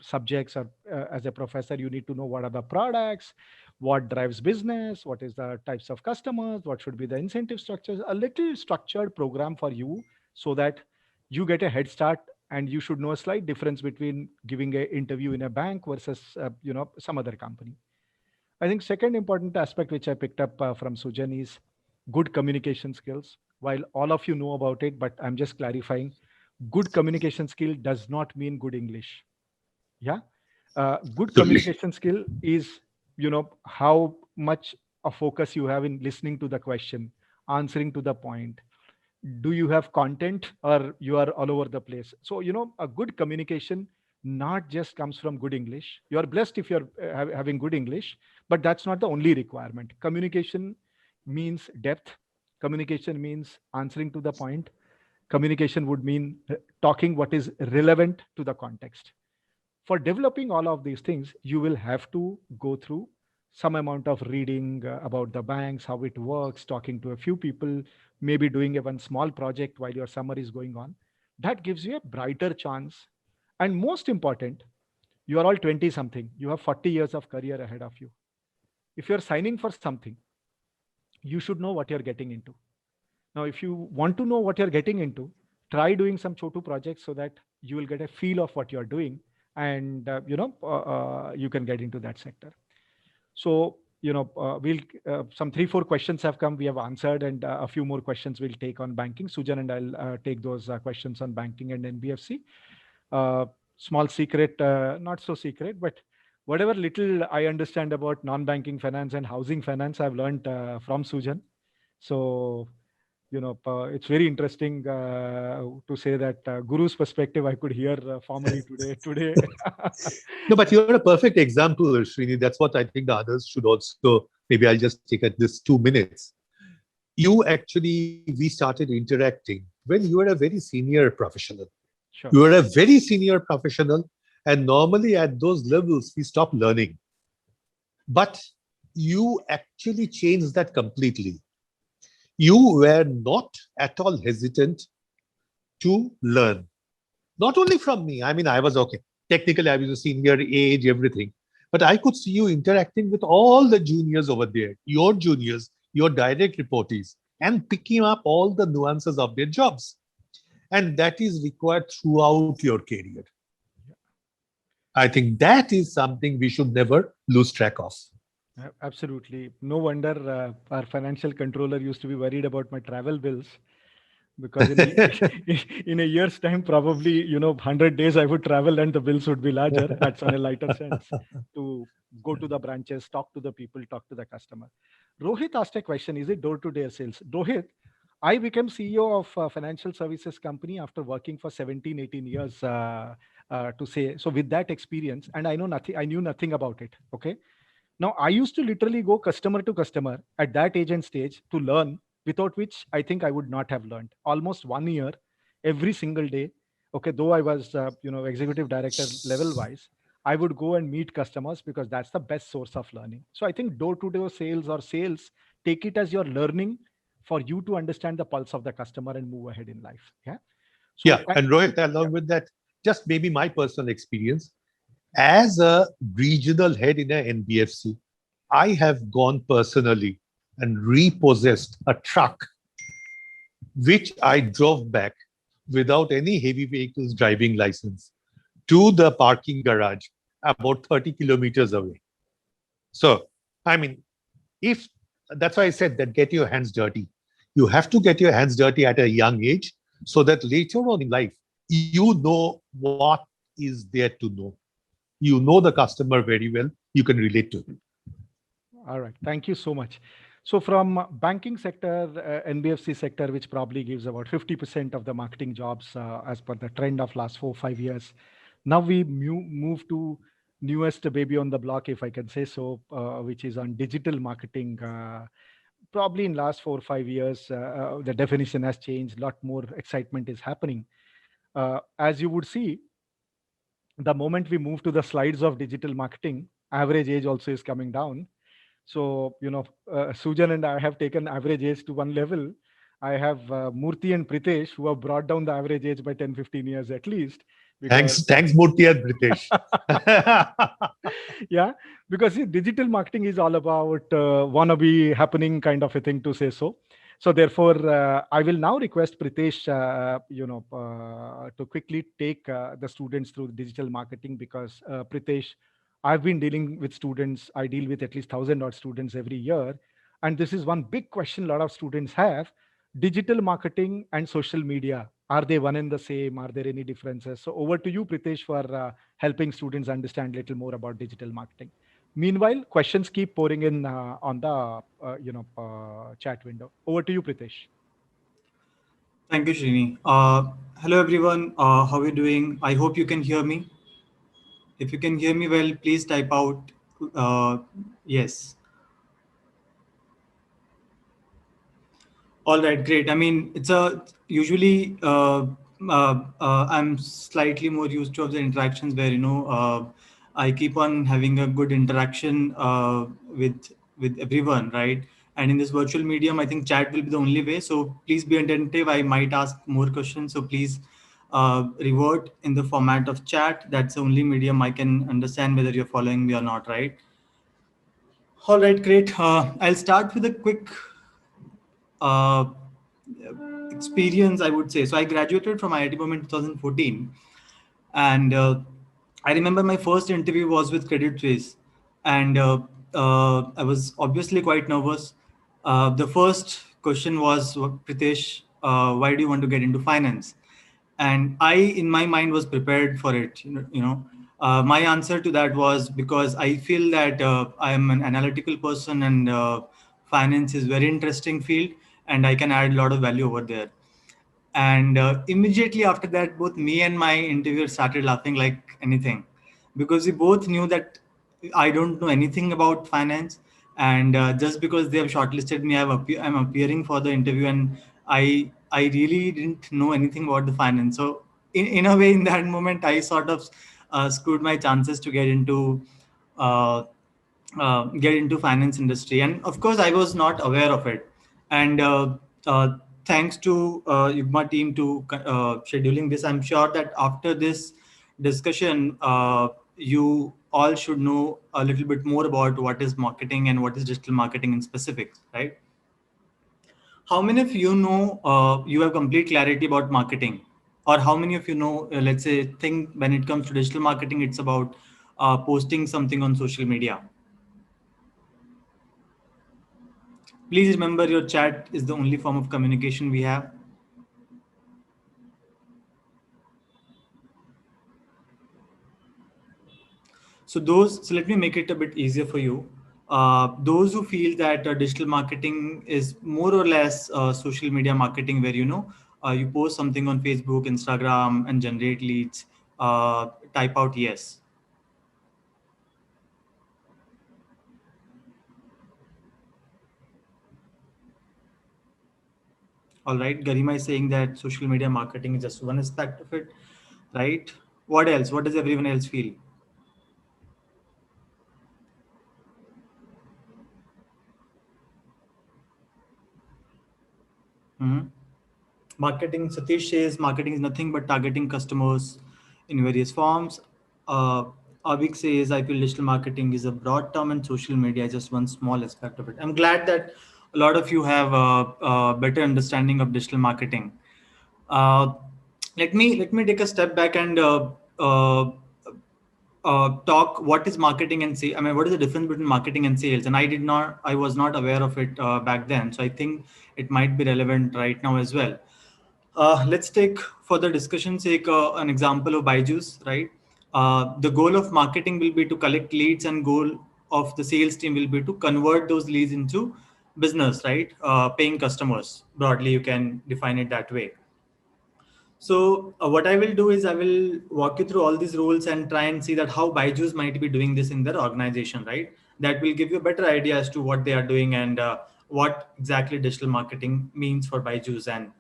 subjects, or as a professor, you need to know what are the products, what drives business, what is the types of customers, what should be the incentive structures, a little structured program for you so that you get a head start, and you should know a slight difference between giving an interview in a bank versus some other company. I think second important aspect which I picked up from Sujan is good communication skills. While all of you know about it, but I'm just clarifying, good communication skill does not mean good English. Yeah. Good Absolutely. communication skill is, how much a focus you have in listening to the question, answering to the point. Do you have content, or you are all over the place? So, a good communication not just comes from good English. You are blessed if you're having good English, but that's not the only requirement. Communication means depth. Communication means answering to the point. Communication would mean talking what is relevant to the context. For developing all of these things, you will have to go through some amount of reading about the banks, how it works, talking to a few people, maybe doing a one small project while your summer is going on. That gives you a brighter chance. And most important, you are all 20 something. You have 40 years of career ahead of you. If you're signing for something, you should know what you're getting into. Now, if you want to know what you're getting into, try doing some Chotu projects so that you will get a feel of what you're doing, and you can get into that sector. So, we'll some 3-4 questions have come. We have answered, and a few more questions we'll take on banking. Sujan and I'll take those questions on banking and NBFC. Small secret, not so secret, but whatever little I understand about non-banking finance and housing finance, I've learned from Sujan. So, it's very interesting to say that Guru's perspective I could hear formally today. No, but you're a perfect example, Srini. That's what I think the others should also. Maybe I'll just take at this 2 minutes. We started interacting when you were a very senior professional. Sure. You were a very senior professional, and normally at those levels, we stop learning. But you actually changed that completely. You were not at all hesitant to learn. Not only from me. I mean, I was okay. Technically, I was a senior, age, everything. But I could see you interacting with all the juniors over there, your juniors, your direct reportees, and picking up all the nuances of their jobs. And that is required throughout your career. I think that is something we should never lose track of. Absolutely. No wonder our financial controller used to be worried about my travel bills, because in a year's time, probably, 100 days I would travel and the bills would be larger. That's on a lighter sense, to go to the branches, talk to the people, talk to the customer. Rohit asked a question, is it door-to-door sales? Rohit, I became CEO of a financial services company after working for 17, 18 years to say. So with that experience, and I knew nothing about it. Okay. Now, I used to literally go customer to customer at that age and stage to learn, without which I think I would not have learned. Almost 1 year, every single day. Okay, though I was, executive director level wise, I would go and meet customers because that's the best source of learning. So I think door-to-door sales or sales, take it as your learning for you to understand the pulse of the customer and move ahead in life. Yeah. So, yeah, and Rohit, along with that, just maybe my personal experience. As a regional head in an NBFC, I have gone personally and repossessed a truck, which I drove back without any heavy vehicles driving license to the parking garage about 30 kilometers away. So, I mean, if that's why I said that get your hands dirty. You have to get your hands dirty at a young age so that later on in life, you know what is there to know. you know the customer very well, you can relate to him. All right. Thank you so much. So from banking sector, NBFC sector, which probably gives about 50% of the marketing jobs as per the trend of last 4 or 5 years. Now we move to newest baby on the block, if I can say so, which is on digital marketing. Probably in last 4 or 5 years, the definition has changed. A lot more excitement is happening. As you would see, the moment we move to the slides of digital marketing, average age also is coming down. So, Sujan and I have taken average age to one level. I have Murthy and Pritesh who have brought down the average age by 10-15 years at least. Thanks, Murthy and Pritesh. Yeah, because digital marketing is all about wannabe happening kind of a thing, to say so. So therefore, I will now request Pritesh, to quickly take the students through digital marketing, because Pritesh, I've been dealing with students. I deal with at least 1,000 odd students every year. And this is one big question a lot of students have. Digital marketing and social media, are they one and the same? Are there any differences? So over to you, Pritesh, for helping students understand a little more about digital marketing. Meanwhile, questions keep pouring in on the chat window. Over to you, Pritesh. Thank you, Srini. Hello, everyone. How are you doing? I hope you can hear me. If you can hear me well, please type out yes. All right, great. I mean, it's usually I'm slightly more used to the interactions where I keep on having a good interaction with everyone, right? And in this virtual medium, I think chat will be the only way. So please be attentive. I might ask more questions. So please revert in the format of chat. That's the only medium I can understand whether you're following me or not, right? All right, great. I'll start with a quick uh, experience, I would say. So I graduated from IIT Bombay in 2014, and I remember my first interview was with Credit Suisse, and I was obviously quite nervous. The first question was, Pritesh, why do you want to get into finance? And I, in my mind, was prepared for it. My answer to that was because I feel that I am an analytical person, and finance is very interesting field, and I can add a lot of value over there. And immediately after that, both me and my interviewer started laughing like anything, because we both knew that I don't know anything about finance. And just because they have shortlisted me, I'm appearing for the interview, and I really didn't know anything about the finance. So in a way, in that moment, I sort of screwed my chances to uh, get into finance industry. And of course, I was not aware of it. And thanks to Yugma team to scheduling this, I'm sure that after this discussion, you all should know a little bit more about what is marketing and what is digital marketing in specific, right? How many of you know you have complete clarity about marketing? Or how many of you know, let's say, think when it comes to digital marketing, it's about posting something on social media? Please remember, your chat is the only form of communication we have. So let me make it a bit easier for you. Those who feel that digital marketing is more or less social media marketing, where you post something on Facebook, Instagram, and generate leads, type out yes. All right, Garima is saying that social media marketing is just one aspect of it, right? What else? What does everyone else feel? Mm-hmm. Marketing, Satish says marketing is nothing but targeting customers in various forms. Avik says, I feel digital marketing is a broad term and social media is just one small aspect of it. I'm glad that a lot of you have a better understanding of digital marketing. Let me take a step back and talk what is marketing and say. I mean, what is the difference between marketing and sales? And I was not aware of it back then. So I think it might be relevant right now as well. Let's take, for the discussion sake, an example of Byju's, right? The goal of marketing will be to collect leads, and goal of the sales team will be to convert those leads into business, right? Paying customers. Broadly, you can define it that way. So what I will do is I will walk you through all these rules and try and see that how Byju's might be doing this in their organization, right? That will give you a better idea as to what they are doing and what exactly digital marketing means for Byju's, and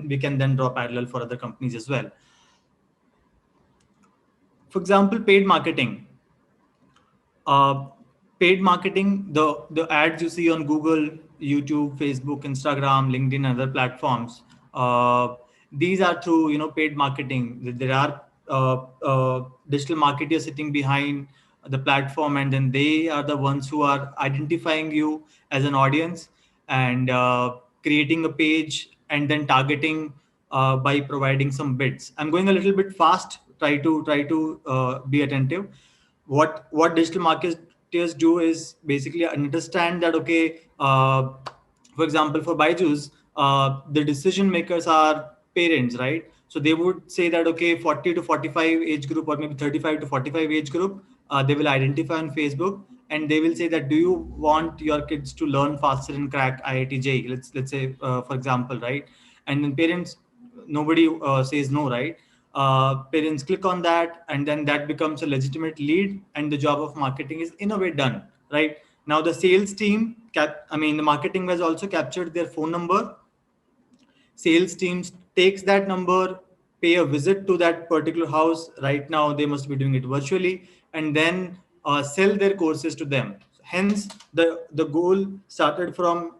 we can then draw parallel for other companies as well. For example, paid marketing. Paid marketing, the ads you see on Google, YouTube, Facebook, Instagram, LinkedIn, and other platforms, these are through paid marketing. There are digital marketers sitting behind the platform, and then they are the ones who are identifying you as an audience and creating a page and then targeting by providing some bids. I'm going a little bit fast. Try to be attentive. What digital marketers do is basically understand that, okay, for example, for Byju's, the decision makers are parents, right? So they would say that, okay, 40 to 45 age group, or maybe 35 to 45 age group, they will identify on Facebook, and they will say that, do you want your kids to learn faster and crack IIT JEE? Let's say, for example, right? And then parents, nobody says no, right? Parents click on that, and then that becomes a legitimate lead, and the job of marketing is in a way done, right? Now the sales team, the marketing has also captured their phone number. Sales teams takes that number, pay a visit to that particular house. Right now they must be doing it virtually, and then sell their courses to them. Hence the goal started from,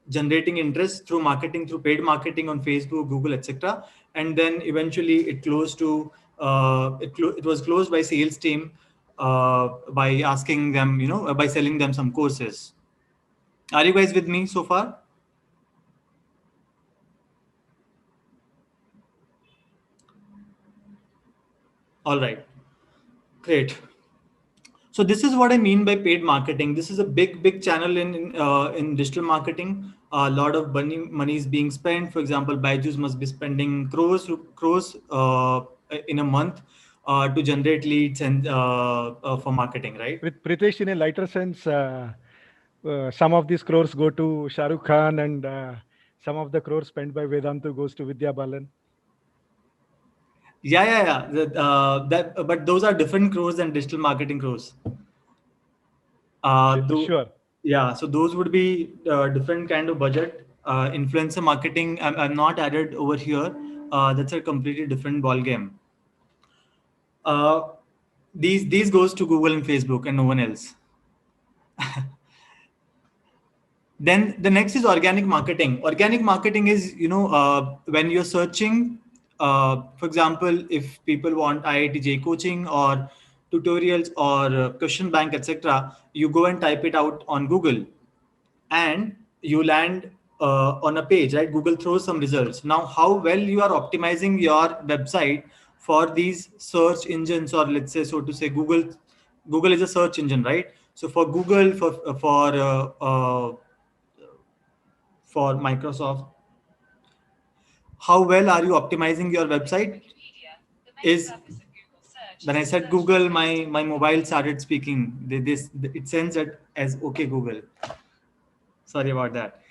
generating interest through marketing, through paid marketing on Facebook, Google, etc. And then eventually it closed to it was closed by sales team by asking them, by selling them some courses. Are you guys with me so far? All right, great. So this is what I mean by paid marketing. This is a big channel in digital marketing. A lot of money is being spent. For example, Byju's must be spending crores in a month to generate leads and for marketing, right? With Pritesh, in a lighter sense, some of these crores go to Shah Rukh Khan, and some of the crores spent by Vedantu goes to Vidya Balan. Yeah. But those are different crores than digital marketing crores. Sure. Yeah, so those would be different kind of budget. Influencer marketing, I'm not added over here. That's a completely different ball game. These goes to Google and Facebook and no one else. Then the next is organic marketing. Organic marketing is, when you're searching, for example, if people want IIT JEE coaching or tutorials or question bank, etc., you go and type it out on Google, and you land on a page, right? Google throws some results. Now, how well you are optimizing your website for these search engines, or let's say, so to say, Google is a search engine, right? So for Google, for Microsoft, how well are you optimizing your website? Is when I said Google, my mobile started speaking. It sends it as okay Google. Sorry about that.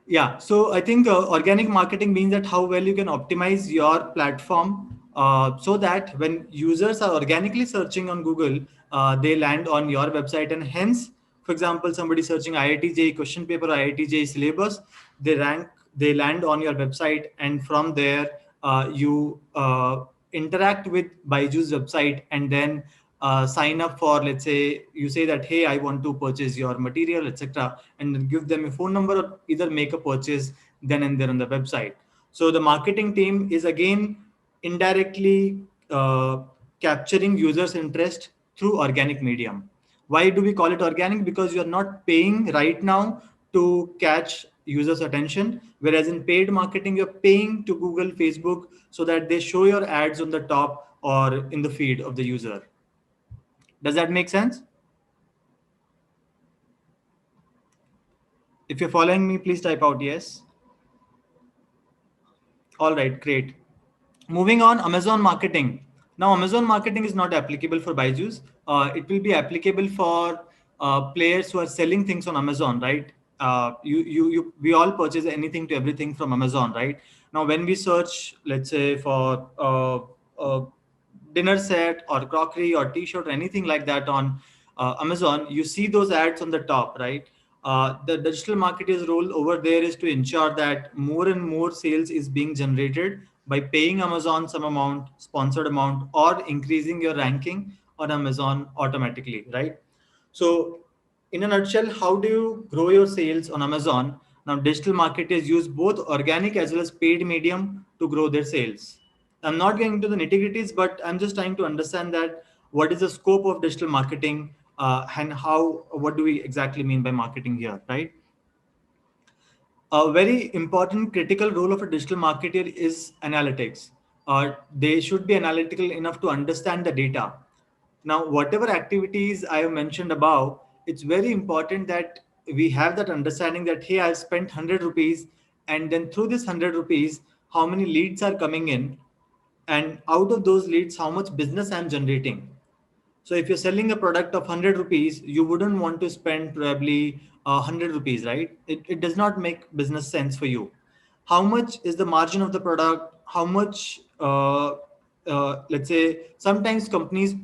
Yeah, so I think organic marketing means that how well you can optimize your platform so that when users are organically searching on Google, they land on your website, and hence, for example, somebody searching IIT JEE question paper, IIT JEE syllabus, they land on your website, and from there you interact with Byju's website, and then sign up for, let's say, you say that, hey, I want to purchase your material, etc., and then give them a phone number, or either make a purchase then and there on the website. So the marketing team is again indirectly capturing users' interest through organic medium. Why do we call it organic? Because you're not paying right now to catch users' attention, whereas in paid marketing, you're paying to Google, Facebook, so that they show your ads on the top or in the feed of the user. Does that make sense? If you're following me, please type out yes. All right, great. Moving on, Amazon marketing. Now, Amazon marketing is not applicable for Byju's. It will be applicable for players who are selling things on Amazon, right? We all purchase anything to everything from Amazon, right? Now, when we search, let's say for dinner set or crockery or T-shirt or anything like that on Amazon, you see those ads on the top, right? The digital marketer's role over there is to ensure that more and more sales is being generated by paying Amazon some amount, sponsored amount, or increasing your ranking on Amazon automatically, right? So, in a nutshell, how do you grow your sales on Amazon? Now, digital marketers use both organic as well as paid medium to grow their sales. I'm not getting into the nitty gritties, but I'm just trying to understand that what is the scope of digital marketing and what do we exactly mean by marketing here, right? A very important critical role of a digital marketer is analytics. They should be analytical enough to understand the data. Now, whatever activities I have mentioned above, it's very important that we have that understanding that, hey, I've spent 100 rupees, and then through this 100 rupees, how many leads are coming in, and out of those leads, how much business I'm generating. So if you're selling a product of 100 rupees, you wouldn't want to spend probably 100 rupees, right? It does not make business sense for you. How much is the margin of the product? How much, let's say, sometimes companies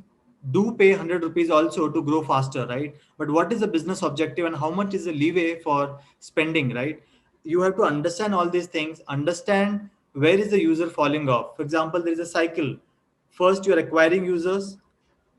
do pay 100 rupees also to grow faster, right? But what is the business objective and how much is the leeway for spending, right? You have to understand all these things, understand where is the user falling off. For example, there is a cycle. First, you're acquiring users,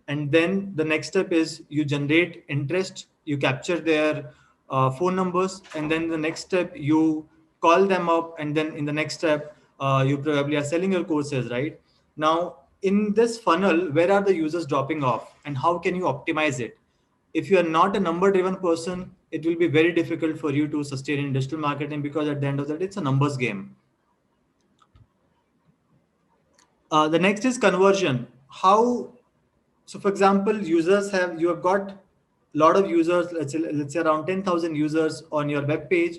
and then the next step is you generate interest, you capture their phone numbers, and then the next step you call them up, and then in the next step you probably are selling your courses, right? Now, in this funnel, where are the users dropping off and how can you optimize it? If you are not a number driven person, it will be very difficult for you to sustain in digital marketing, because at the end of the day, it's a numbers game. The next is conversion. How? So for example, you have got a lot of users, let's say around 10,000 users on your web page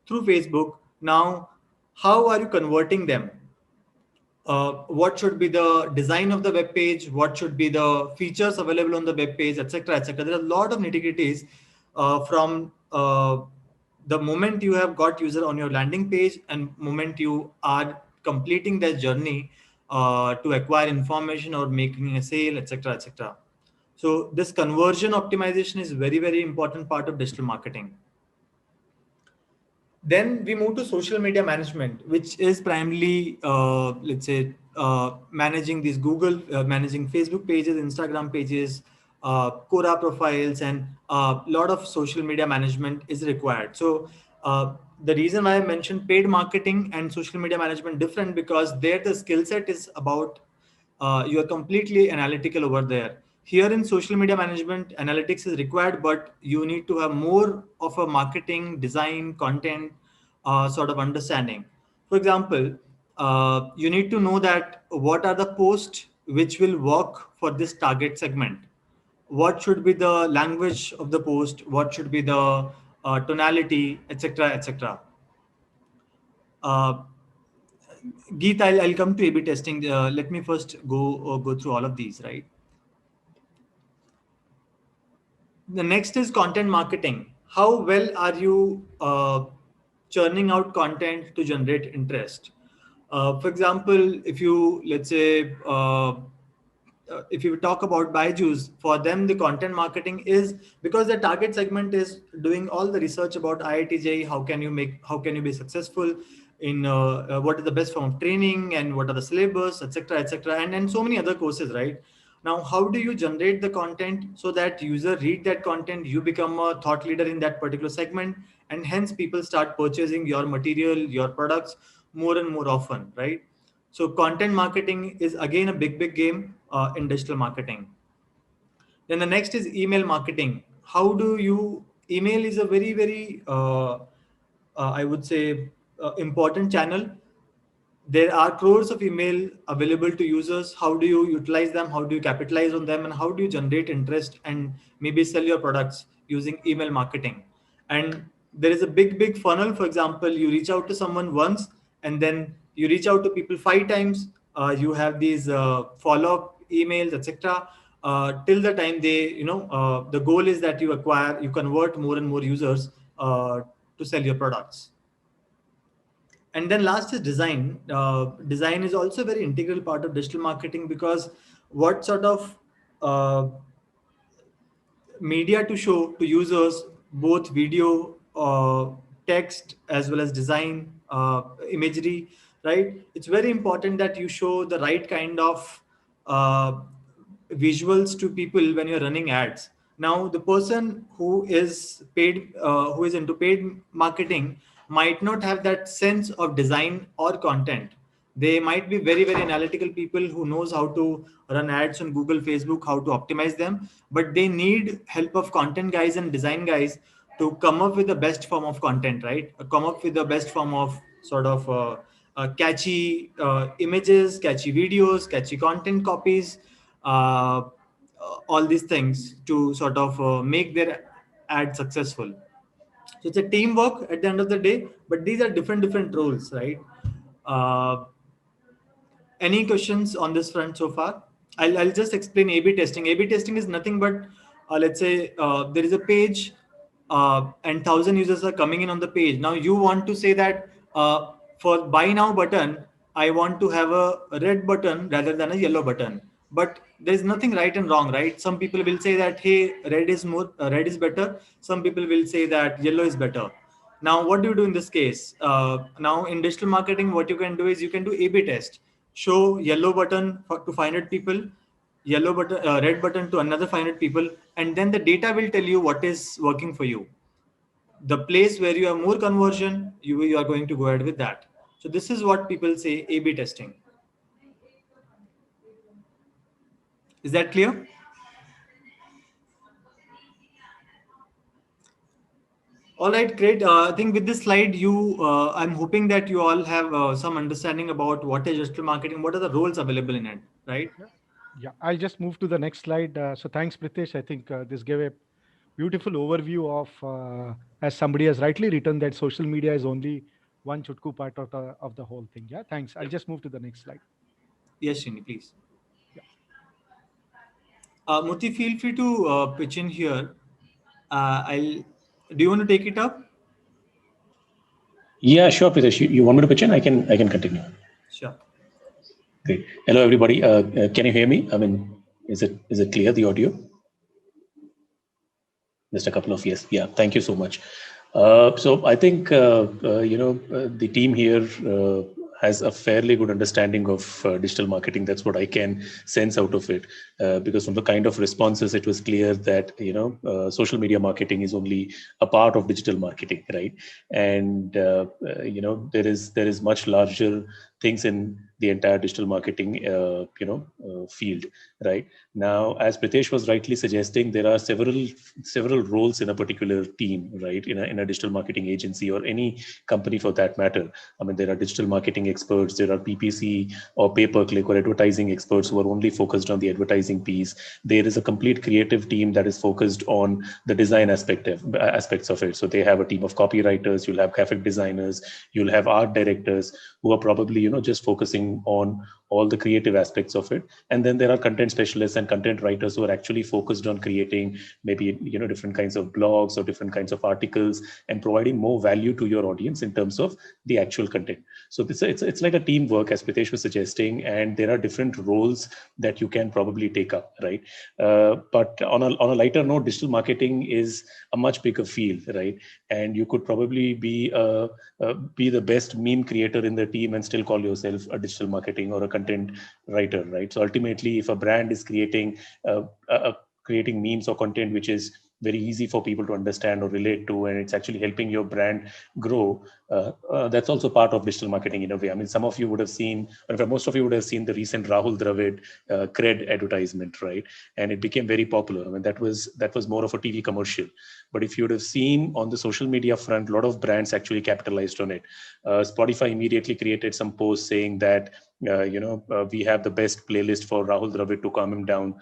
through Facebook. Now, how are you converting them? What should be the design of the web page? What should be the features available on the web page, etc., etc. There are a lot of nitty-gritties from the moment you have got user on your landing page and moment you are completing their journey to acquire information or making a sale, etc., etc. So this conversion optimization is very, very important part of digital marketing. Then we move to social media management, which is primarily, let's say, managing these managing Facebook pages, Instagram pages, Quora profiles, and a lot of social media management is required. So the reason why I mentioned paid marketing and social media management different, because there the skill set is about you are completely analytical over there. Here in social media management, analytics is required, but you need to have more of a marketing, design, content sort of understanding. For example, you need to know that what are the posts which will work for this target segment. What should be the language of the post? What should be the tonality, etc., etc. Geet, I'll come to A/B testing. Let me first go through all of these, right? The next is content marketing. How well are you churning out content to generate interest? For example, if you, let's say, if you talk about Byju's, for them, the content marketing is because the target segment is doing all the research about IIT how can you be successful in what is the best form of training and what are the syllabus, etc., and so many other courses, right? Now, how do you generate the content so that user read that content, you become a thought leader in that particular segment, and hence people start purchasing your material, your products more and more often, right? So content marketing is again a big game in digital marketing. Then the next is email marketing. How do you, email is a very, I would say, important channel. There are crores of email available to users. How do you utilize them? How do you capitalize on them? And how do you generate interest and maybe sell your products using email marketing? And there is a big funnel. For example, you reach out to someone once and then you reach out to people 5 times. You have these follow-up emails, etc. Till the time they, the goal is that you convert more and more users to sell your products. And then last is design. Design is also a very integral part of digital marketing, because what sort of media to show to users, both video, text, as well as design, imagery, right? It's very important that you show the right kind of visuals to people when you're running ads. Now, the person who is paid, who is into paid marketing, might not have that sense of design or content. They might be very, very analytical people who knows how to run ads on Google, Facebook, how to optimize them, but they need help of content guys and design guys to come up with the best form of content, right? Come up with the best form of sort of catchy images, catchy videos, catchy content copies, all these things to sort of make their ad successful. So it's a teamwork at the end of the day, but these are different roles, right? Uh, any questions on this front so far? I'll just explain A/B testing. A/B testing is nothing but, let's say there is a page and 1,000 users are coming in on the page. Now you want to say that for buy now button, I want to have a red button rather than a yellow button. But there's nothing right and wrong, right? Some people will say that, hey, red is better. Some people will say that yellow is better. Now, what do you do in this case? Now, in digital marketing, what you can do is you can do A/B test. Show yellow button to 500 people, yellow button, red button to another 500 people, and then the data will tell you what is working for you. The place where you have more conversion, you are going to go ahead with that. So this is what people say A/B testing. Is that clear? All right, great. I think with this slide, I'm hoping that you all have some understanding about what is digital marketing, what are the roles available in it, right? Yeah, I'll just move to the next slide. So thanks, Pritesh. I think this gave a beautiful overview of, as somebody has rightly written, that social media is only one chutku part of the whole thing. Yeah, thanks. I'll just move to the next slide. Yes, Srini, please. Muti, feel free to pitch in here. Do you want to take it up? Yeah, sure, Pritesh. You want me to pitch in? I can continue. Sure. Great. Hello, everybody. Can you hear me? I mean, is it clear, the audio? Just a couple of yes. Yeah, thank you so much. So I think, the team here has a fairly good understanding of digital marketing. That's what I can sense out of it, because from the kind of responses, it was clear that social media marketing is only a part of digital marketing, right? And there is much larger things in the entire digital marketing field, right? Now, as Pritesh was rightly suggesting, there are several roles in a particular team, right? In a digital marketing agency or any company for that matter. I mean, there are digital marketing experts, there are PPC or pay-per-click or advertising experts who are only focused on the advertising piece. There is a complete creative team that is focused on the design aspects of it. So they have a team of copywriters, you'll have graphic designers, you'll have art directors who are probably just focusing on all the creative aspects of it. And then there are content specialists and content writers who are actually focused on creating maybe different kinds of blogs or different kinds of articles and providing more value to your audience in terms of the actual content. So it's like a teamwork, as Pritesh was suggesting, and there are different roles that you can probably take up, right? But on a lighter note, digital marketing is a much bigger field, right? And you could probably be the best meme creator in the team and still call yourself a digital marketing or a content writer, right? So ultimately, if a brand is creating memes or content which is very easy for people to understand or relate to, and it's actually helping your brand grow, that's also part of digital marketing in a way. I mean, some of you would have seen, or in fact, most of you would have seen the recent Rahul Dravid Cred advertisement, right? And it became very popular. I mean, that was more of a TV commercial, But if you would have seen on the social media front, a lot of brands actually capitalized on it. Spotify immediately created some posts saying that we have the best playlist for Rahul Dravid to calm him down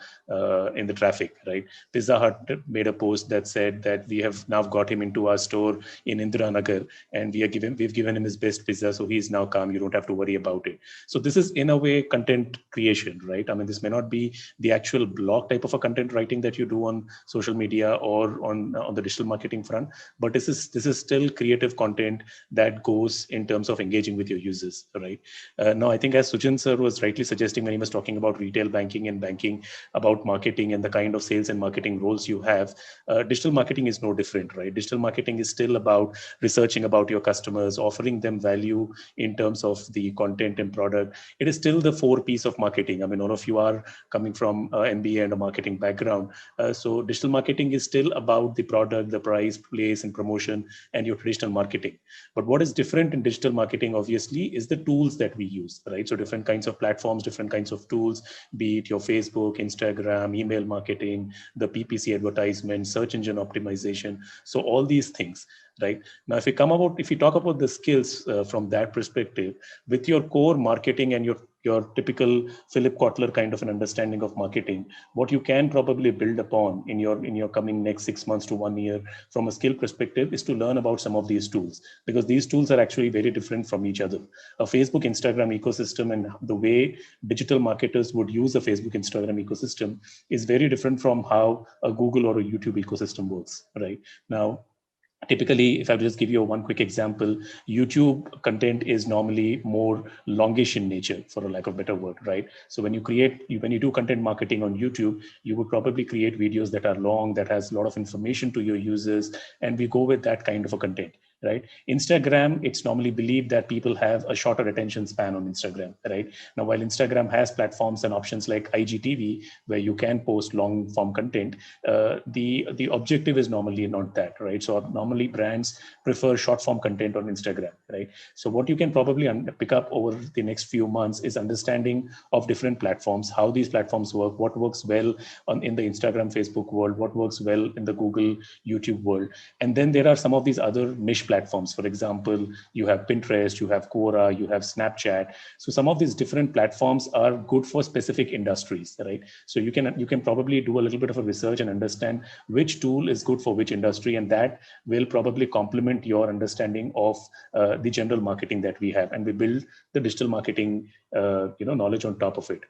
in the traffic, right? Pizza Hut made a post that said that we have now got him into our store in Indira Nagar, and we've given him his best pizza, so he's now calm. You don't have to worry about it. So this is in a way content creation, right? I mean, this may not be the actual blog type of a content writing that you do on social media or on the digital marketing front, but this is still creative content that goes in terms of engaging with your users, right? Now, I think as Sujin sir was rightly suggesting when he was talking about retail banking and banking, about marketing and the kind of sales and marketing roles you have, digital marketing is no different, right? Digital marketing is still about researching about your customers, offering them value in terms of the content and product. It is still the 4 P's of marketing. I mean, all of you are coming from MBA and a marketing background. So digital marketing is still about the product, the price, place, and promotion, and your traditional marketing. But what is different in digital marketing, obviously, is the tools that we use, right? So different kinds of platforms, different kinds of tools, be it your Facebook, Instagram, email marketing, the PPC advertisement, search engine optimization. So all these things, right? Now, if you talk about the skills from that perspective, with your core marketing and your typical Philip Kotler kind of an understanding of marketing, what you can probably build upon in your coming next 6 months to 1 year from a skill perspective is to learn about some of these tools, because these tools are actually very different from each other. A Facebook, Instagram ecosystem and the way digital marketers would use a Facebook, Instagram ecosystem is very different from how a Google or a YouTube ecosystem works, right? Now, typically, if I just give you one quick example, YouTube content is normally more longish in nature, for a lack of better word, right? So when you do content marketing on YouTube, you would probably create videos that are long, that has a lot of information to your users, and we go with that kind of a content, right? Instagram, it's normally believed that people have a shorter attention span on Instagram, right? Now, while Instagram has platforms and options like IGTV, where you can post long form content, the objective is normally not that, right? So normally brands prefer short form content on Instagram, right? So what you can probably pick up over the next few months is understanding of different platforms, how these platforms work, what works well in the Instagram, Facebook world, what works well in the Google, YouTube world. And then there are some of these other niche platforms. For example, you have Pinterest, you have Quora, you have Snapchat. So some of these different platforms are good for specific industries, right? So you can probably do a little bit of a research and understand which tool is good for which industry, and that will probably complement your understanding of the general marketing that we have, and we build the digital marketing knowledge on top of it.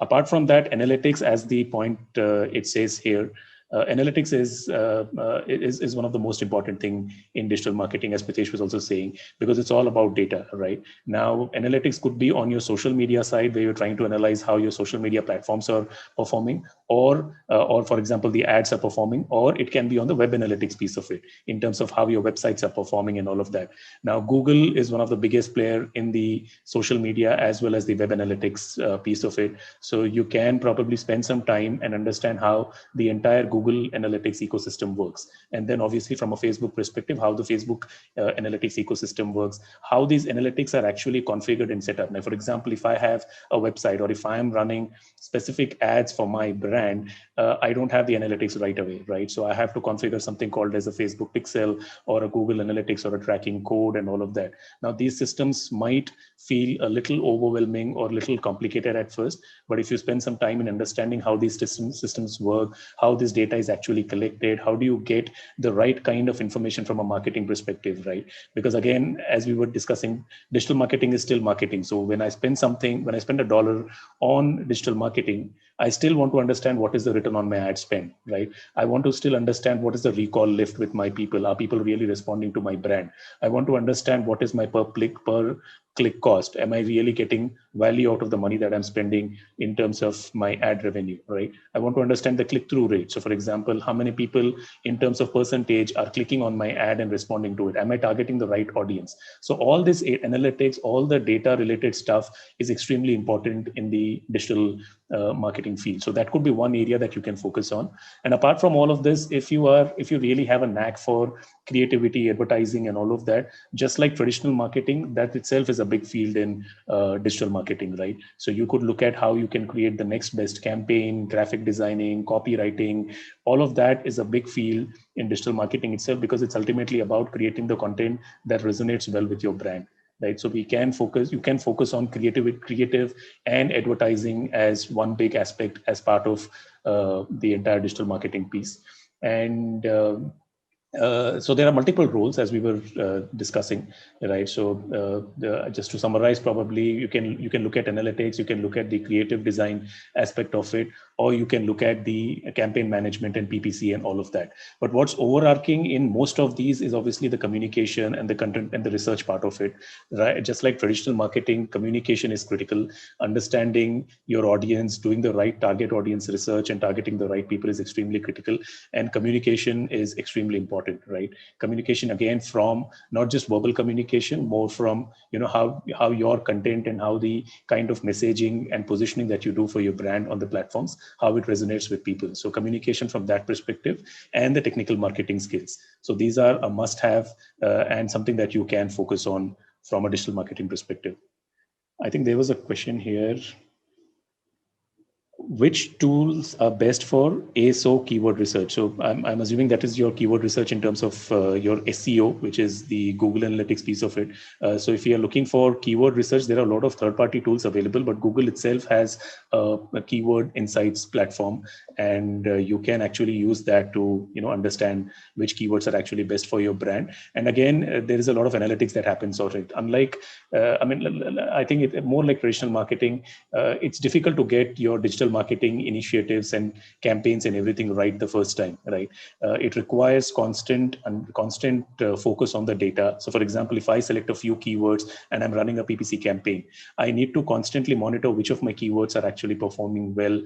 Apart from that, analytics, as the point it says here, analytics is one of the most important thing in digital marketing, as Pritesh was also saying, because it's all about data, right? Now, analytics could be on your social media side, where you're trying to analyze how your social media platforms are performing, or for example, the ads are performing, or it can be on the web analytics piece of it, in terms of how your websites are performing and all of that. Now, Google is one of the biggest player in the social media as well as the web analytics piece of it. So you can probably spend some time and understand how the entire Google Analytics ecosystem works. And then obviously from a Facebook perspective, how the Facebook Analytics ecosystem works, how these analytics are actually configured and set up. Now, for example, if I have a website, or if I am running specific ads for my brand, I don't have the analytics right away, right? So I have to configure something called as a Facebook Pixel or a Google Analytics or a tracking code and all of that. Now, these systems might feel a little overwhelming or a little complicated at first, but if you spend some time in understanding how these systems work, how this data is actually collected, how do you get the right kind of information from a marketing perspective, right? Because again, as we were discussing, digital marketing is still marketing. So when I spend $1 on digital marketing, I still want to understand what is the return on my ad spend, right? I want to still understand what is the recall lift with my people. Are people really responding to my brand? I want to understand what is my per click cost. Am I really getting value out of the money that I'm spending in terms of my ad revenue, right? I want to understand the click-through rate. So for example, how many people in terms of percentage are clicking on my ad and responding to it? Am I targeting the right audience? So all this analytics, all the data related stuff is extremely important in the digital marketing field. So that could be one area that you can focus on. And apart from all of this, if you really have a knack for creativity, advertising, and all of that, just like traditional marketing, that itself is a big field in digital marketing, right? So you could look at how you can create the next best campaign, graphic designing, copywriting. All of that is a big field in digital marketing itself, because it's ultimately about creating the content that resonates well with your brand, right? So you can focus on creative and advertising as one big aspect as part of the entire digital marketing piece. And so there are multiple roles, as we were discussing, right? So just to summarize, probably you can look at analytics, you can look at the creative design aspect of it, or you can look at the campaign management and PPC and all of that. But what's overarching in most of these is obviously the communication and the content and the research part of it, right? Just like traditional marketing, communication is critical. Understanding your audience, doing the right target audience research and targeting the right people is extremely critical. And communication is extremely important, right? Communication, again, from not just verbal communication, more from, how your content and how the kind of messaging and positioning that you do for your brand on the platforms, how it resonates with people. So communication from that perspective, and the technical marketing skills. So these are a must have and something that you can focus on from a digital marketing perspective. I think there was a question here. Which tools are best for ASO keyword research? So I'm assuming that is your keyword research in terms of your SEO, which is the Google Analytics piece of it. So if you are looking for keyword research, there are a lot of third-party tools available, but Google itself has a keyword insights platform, and you can actually use that to understand which keywords are actually best for your brand. And again, there is a lot of analytics that happens on it. Unlike, I think it more like traditional marketing, it's difficult to get your digital marketing initiatives and campaigns and everything right the first time, right? It requires constant focus on the data. So for example, if I select a few keywords and I'm running a PPC campaign, I need to constantly monitor which of my keywords are actually performing well.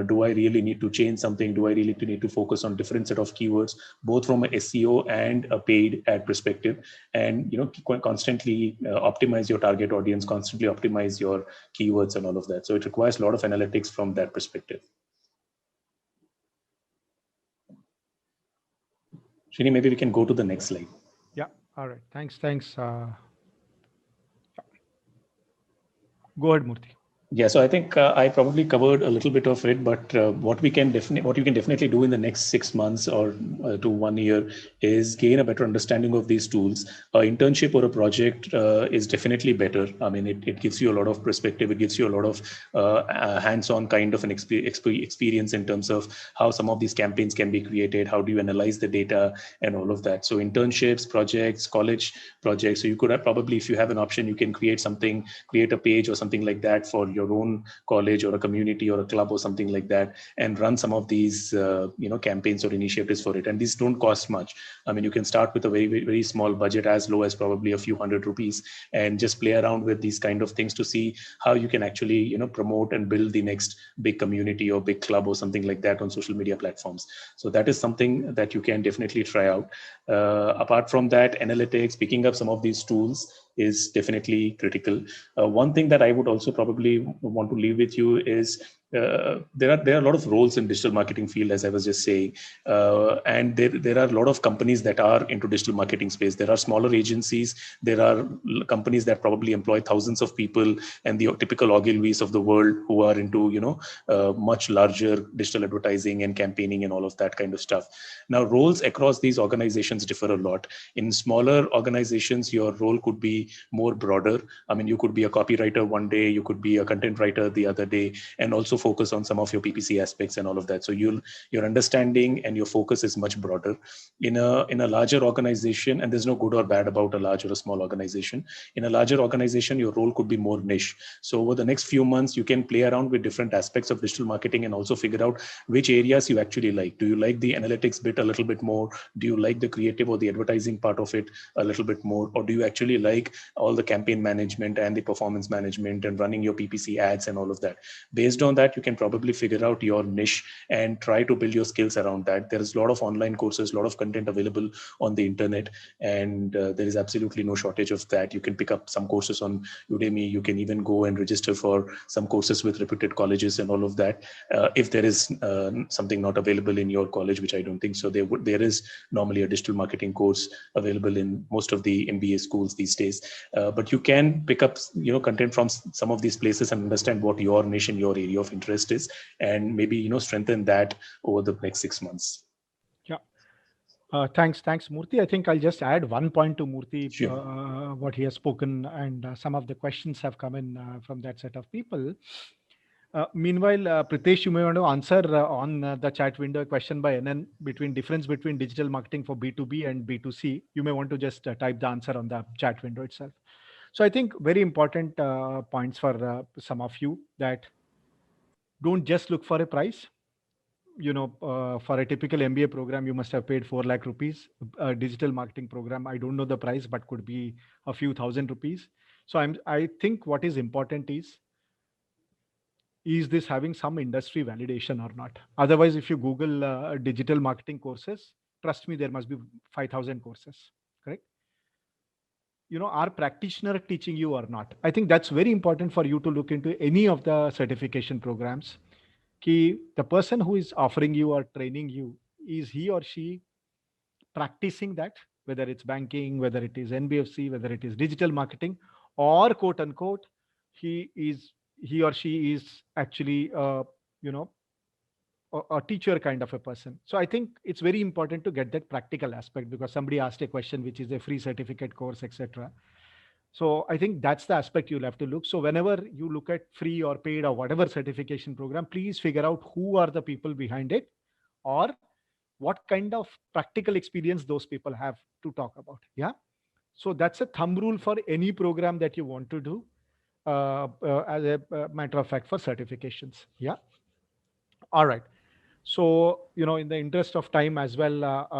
Do I really need to change something? Do I really need to focus on different set of keywords, both from a SEO and a paid ad perspective? And constantly optimize your target audience, constantly optimize your keywords and all of that. So it requires a lot of analytics from that perspective. Srini, maybe we can go to the next slide. Yeah. All right. Thanks. Go ahead, Murthy. Yeah, so I think I probably covered a little bit of it, but what you can definitely do in the next 6 months or to 1 year is gain a better understanding of these tools. An internship or a project is definitely better. I mean, it gives you a lot of perspective. It gives you a lot of hands-on kind of an experience in terms of how some of these campaigns can be created. How do you analyze the data and all of that? So internships, projects, college projects. So you could have probably, if you have an option, you can create a page or something like that for your own college or a community or a club or something like that, and run some of these campaigns or initiatives for it. And these don't cost much. I mean, you can start with a very, very small budget, as low as probably a few $100, and just play around with these kind of things to see how you can actually promote and build the next big community or big club or something like that on social media platforms. So that is something that you can definitely try out. Apart from that, analytics, picking up some of these tools is definitely critical. One thing that I would also probably want to leave with you is there are a lot of roles in digital marketing field, as I was just saying, and there are a lot of companies that are into digital marketing space. There are smaller agencies, there are companies that probably employ thousands of people, and the typical Ogilvy's of the world who are into much larger digital advertising and campaigning and all of that kind of stuff. Now, roles across these organizations differ a lot. In smaller organizations, your role could be more broader. I mean, you could be a copywriter one day, you could be a content writer the other day, and also focus on some of your PPC aspects and all of that. So your understanding and your focus is much broader. In a larger organization, and there's no good or bad about a large or a small organization. In a larger organization, your role could be more niche. So over the next few months, you can play around with different aspects of digital marketing and also figure out which areas you actually like. Do you like the analytics bit a little bit more? Do you like the creative or the advertising part of it a little bit more? Or do you actually like all the campaign management and the performance management and running your PPC ads and all of that? Based on that, that, you can probably figure out your niche and try to build your skills around that. There is a lot of online courses, a lot of content available on the internet, and there is absolutely no shortage of that. You can pick up some courses on Udemy. You can even go and register for some courses with reputed colleges and all of that. If there is something not available in your college, which I don't think so, there is normally a digital marketing course available in most of the MBA schools these days. But you can pick up, content from some of these places and understand what your niche and your area of interest is, and maybe, strengthen that over the next 6 months. Thanks, Murthy. I think I'll just add one point to Murthy, Sure. what he has spoken, and some of the questions have come in from that set of people. Meanwhile, Pritesh, you may want to answer on the chat window a question by NN between difference between digital marketing for B2B and B2C. You may want to just type the answer on the chat window itself. So I think very important points for some of you, that don't just look for a price. For a typical MBA program, you must have paid 4 lakh rupees. A digital marketing program, I don't know the price, but could be a few thousand rupees. So I think what is important is this having some industry validation or not? Otherwise, if you Google digital marketing courses, trust me, there must be 5,000 courses, correct? Are practitioner teaching you or not? I think that's very important for you to look into any of the certification programs. The person who is offering you or training you, is he or she practicing that, whether it's banking, whether it is NBFC, whether it is digital marketing, or quote unquote, he or she is actually, a teacher kind of a person. So I think it's very important to get that practical aspect, because somebody asked a question, which is a free certificate course, etc. So I think that's the aspect you'll have to look. So whenever you look at free or paid or whatever certification program, please figure out who are the people behind it, or what kind of practical experience those people have to talk about. Yeah. So that's a thumb rule for any program that you want to do, as a matter of fact, for certifications. Yeah. All right. So, in the interest of time as well,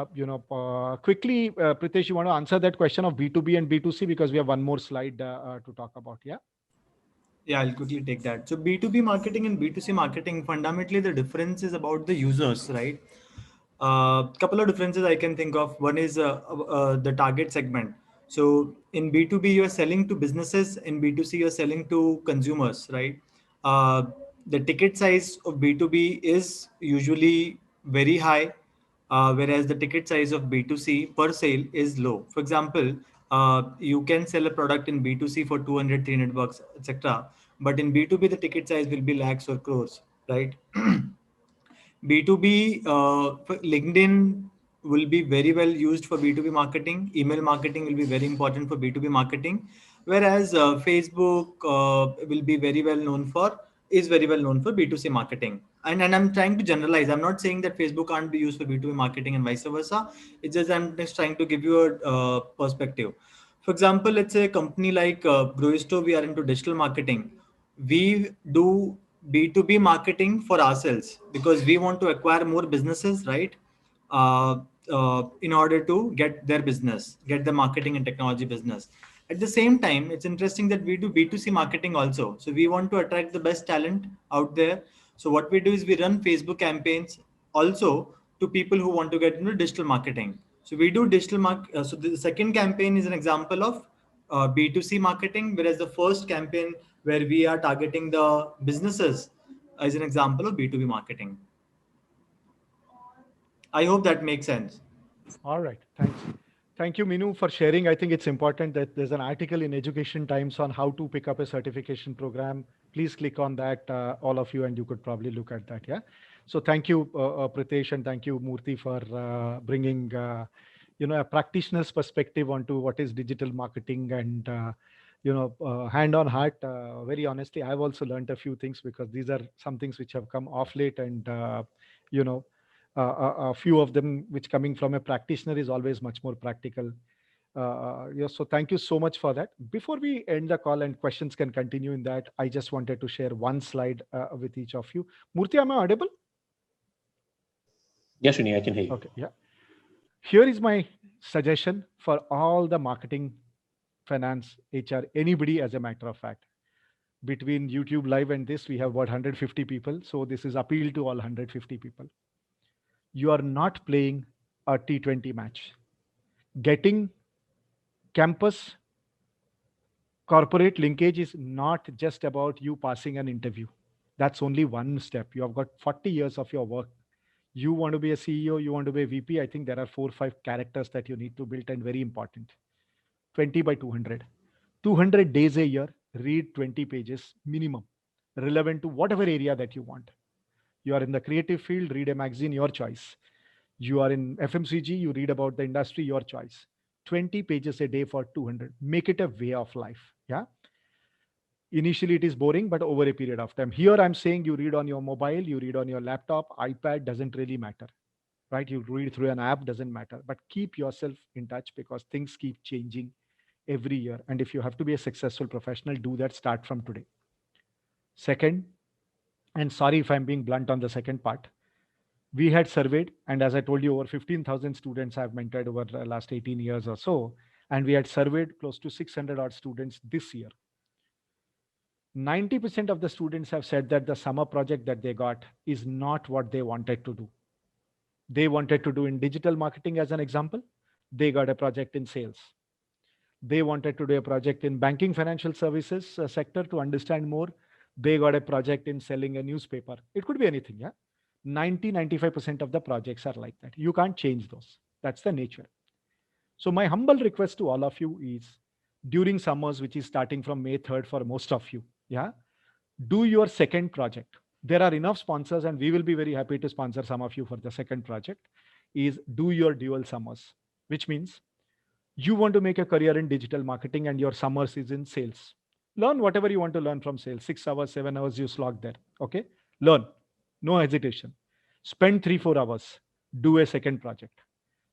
quickly, Pritesh, you want to answer that question of B2B and B2C, because we have one more slide to talk about. Yeah. Yeah, I'll quickly take that. So B2B marketing and B2C marketing, fundamentally the difference is about the users, right? Couple of differences I can think of. One is the target segment. So in B2B, you're selling to businesses. In B2C, you're selling to consumers, right? The ticket size of B2B is usually very high, whereas the ticket size of B2C per sale is low. For example, you can sell a product in B2C for 200, 300 bucks, etc. But in B2B, the ticket size will be lakhs or crores, right? B2B, LinkedIn will be very well used for B2B marketing. Email marketing will be very important for B2B marketing. Whereas Facebook will be very well known for B2C marketing. And I'm trying to generalize. I'm not saying that Facebook can't be used for B2B marketing and vice versa. It's just I'm just trying to give you a perspective. For example, let's say a company like Growisto, we are into digital marketing. We do B2B marketing for ourselves because we want to acquire more businesses, right? In order to get their business, get the marketing and technology business. At the same time, it's interesting that we do B2C marketing also. So we want to attract the best talent out there. So what we do is we run Facebook campaigns also to people who want to get into digital marketing. So we do so the second campaign is an example of B2C marketing, whereas the first campaign where we are targeting the businesses is an example of B2B marketing. I hope that makes sense. All right. Thanks. Thank you, Minu, for sharing. I think it's important that there's an article in Education Times on how to pick up a certification program. Please click on that, all of you, and you could probably look at that. Yeah. So thank you, Pritesh, and thank you, Murthy, for bringing a practitioner's perspective onto what is digital marketing. And hand on heart, very honestly, I've also learned a few things, because these are some things which have come off late, and a few of them which coming from a practitioner is always much more practical. So thank you so much for that. Before we end the call, and questions can continue in that, I just wanted to share one slide with each of you. Murthy, am I audible? Yes, Srini, I can hear you. Okay, yeah. Here is my suggestion for all the marketing, finance, HR, anybody, as a matter of fact. Between YouTube Live and this, we have about 150 people. So this is appeal to all 150 people. You are not playing a T20 match. Getting campus corporate linkage is not just about you passing an interview. That's only one step. You have got 40 years of your work. You want to be a CEO, you want to be a VP. I think there are 4 or 5 characters that you need to build, and very important. 20 by 200. 200 days a year, read 20 pages minimum, relevant to whatever area that you want. You are in the creative field, read a magazine, your choice. You are in FMCG, you read about the industry, your choice. 20 pages a day for 200. Make it a way of life. Yeah. Initially, it is boring, but over a period of time. Here, I'm saying you read on your mobile, you read on your laptop, iPad, doesn't really matter, right? You read through an app, doesn't matter. But keep yourself in touch because things keep changing every year. And if you have to be a successful professional, do that, start from today. Second, and sorry if I'm being blunt on the second part, we had surveyed, and as I told you, over 15,000 students I've mentored over the last 18 years or so, and we had surveyed close to 600 odd students this year. 90% of the students have said that the summer project that they got is not what they wanted to do. They wanted to do in digital marketing, as an example. They got a project in sales. They wanted to do a project in banking financial services sector to understand more. They got a project in selling a newspaper. It could be anything, yeah? 95% of the projects are like that. You can't change those. That's the nature. So my humble request to all of you is, during summers, which is starting from May 3rd for most of you, yeah, do your second project. There are enough sponsors, and we will be very happy to sponsor some of you for the second project, is do your dual summers, which means you want to make a career in digital marketing and your summers is in sales. Learn whatever you want to learn from sales. 6 hours, 7 hours, you slog there. Okay. Learn. No hesitation. Spend 3-4 hours. Do a second project.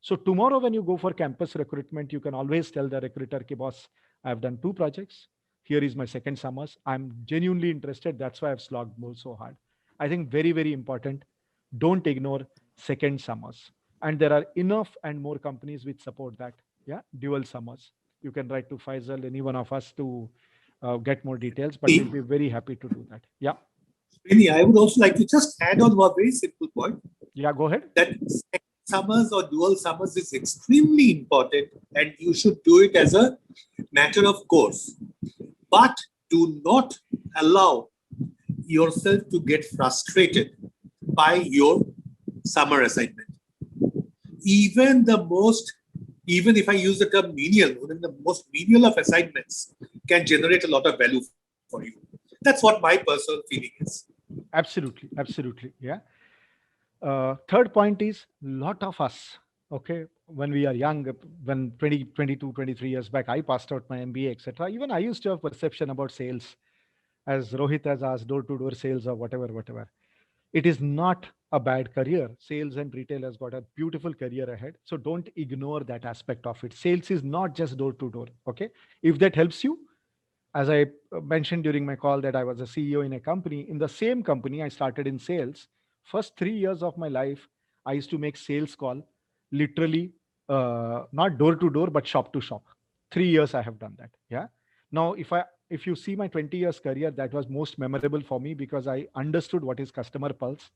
So tomorrow when you go for campus recruitment, you can always tell the recruiter, "Ki boss, I've done 2 projects. Here is my second summers. I'm genuinely interested. That's why I've slogged more so hard." I think very, very important. Don't ignore second summers. And there are enough and more companies which support that. Yeah, dual summers. You can write to Faisal, any one of us, to get more details, but we'll be very happy to do that. Yeah. Really, I would also like to just add on one very simple point. Yeah, go ahead. That summers or dual summers is extremely important, and you should do it as a matter of course. But do not allow yourself to get frustrated by your summer assignment. Even if I use the term menial, even the most menial of assignments can generate a lot of value for you. That's what my personal feeling is. Absolutely. Absolutely. Yeah. Third point is, lot of us, okay, when we are young, when 20, 22, 23 years back, I passed out my MBA, etc. Even I used to have perception about sales, as Rohit has asked, door-to-door sales or whatever. It is not a bad career. Sales and retail has got a beautiful career ahead. So don't ignore that aspect of it. Sales is not just door-to-door. Okay. If that helps you, as I mentioned during my call that I was a CEO in a company, in the same company, I started in sales. First 3 years of my life, I used to make sales call, literally not door to door, but shop to shop. 3 years I have done that. Yeah. Now, if you see my 20 years career, that was most memorable for me because I understood what is customer pulse,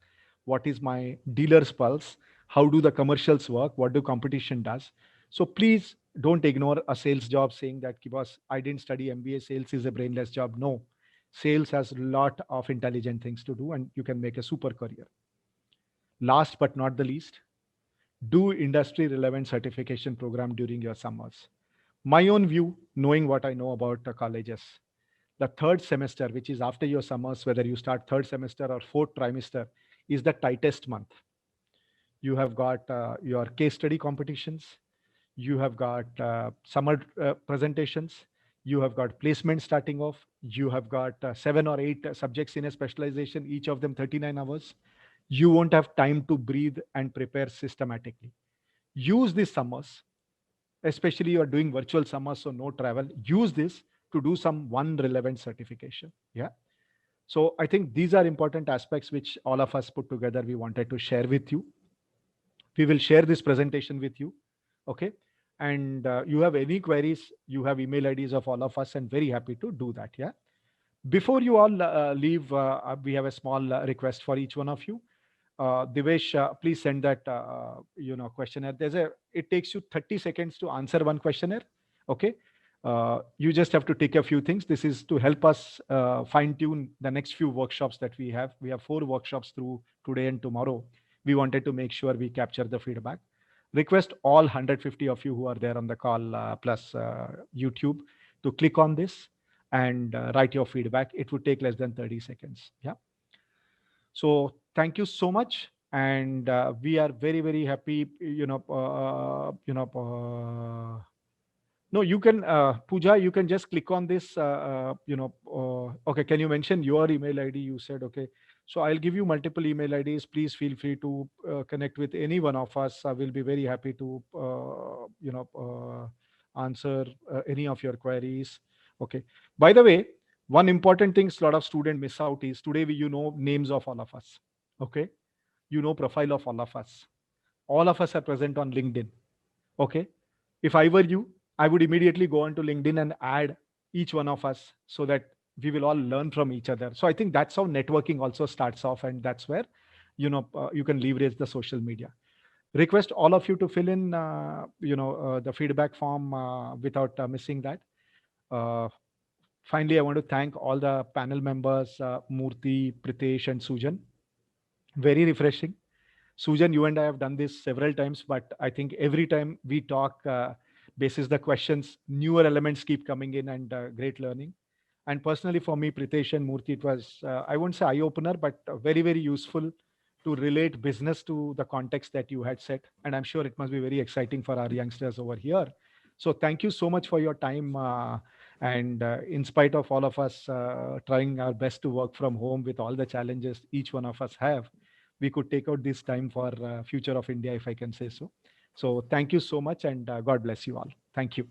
what is my dealer's pulse, how do the commercials work, what do competition does. So please don't ignore a sales job saying that, boss, I didn't study MBA, sales is a brainless job. No, sales has a lot of intelligent things to do and you can make a super career. Last but not the least, do industry relevant certification program during your summers. My own view, knowing what I know about the colleges, the third semester, which is after your summers, whether you start third semester or fourth trimester, is the tightest month. You have got your case study competitions. You have got summer presentations. You have got placement starting off. You have got 7 or 8 subjects in a specialization, each of them 39 hours. You won't have time to breathe and prepare systematically. Use these summers, especially you are doing virtual summers, so no travel. Use this to do some one relevant certification. Yeah. So I think these are important aspects which all of us put together, we wanted to share with you. We will share this presentation with you. Okay. And you have any queries, you have email IDs of all of us and very happy to do that. Yeah. Before you all leave, we have a small request for each one of you. Devesh, please send that questionnaire. It takes you 30 seconds to answer one questionnaire. Okay. You just have to take a few things. This is to help us fine tune the next few workshops that we have. We have 4 workshops through today and tomorrow. We wanted to make sure we capture the feedback. Request all 150 of you who are there on the call plus YouTube to click on this and write your feedback. It would take less than 30 seconds. Yeah. So thank you so much. And we are very, very happy, no, you can, Pooja, you can just click on this, okay, can you mention your email ID? You said, okay. So I'll give you multiple email IDs. Please feel free to connect with any one of us. I will be very happy to, answer any of your queries. Okay. By the way, one important thing a lot of students miss out is today you know names of all of us. Okay. You know profile of all of us. All of us are present on LinkedIn. Okay. If I were you, I would immediately go onto LinkedIn and add each one of us so that we will all learn from each other. So I think that's how networking also starts off, and that's where you can leverage the social media. Request all of you to fill in the feedback form without missing that. Finally, I want to thank all the panel members, Murthy, Pritesh, and Sujan. Very refreshing. Sujan, you and I have done this several times, but I think every time we talk, basis the questions, newer elements keep coming in, and great learning. And personally, for me, Pritesh and Murthy, it was, I won't say eye-opener, but very, very useful to relate business to the context that you had set. And I'm sure it must be very exciting for our youngsters over here. So thank you so much for your time. And in spite of all of us trying our best to work from home with all the challenges each one of us have, we could take out this time for future of India, if I can say so. So thank you so much, and God bless you all. Thank you.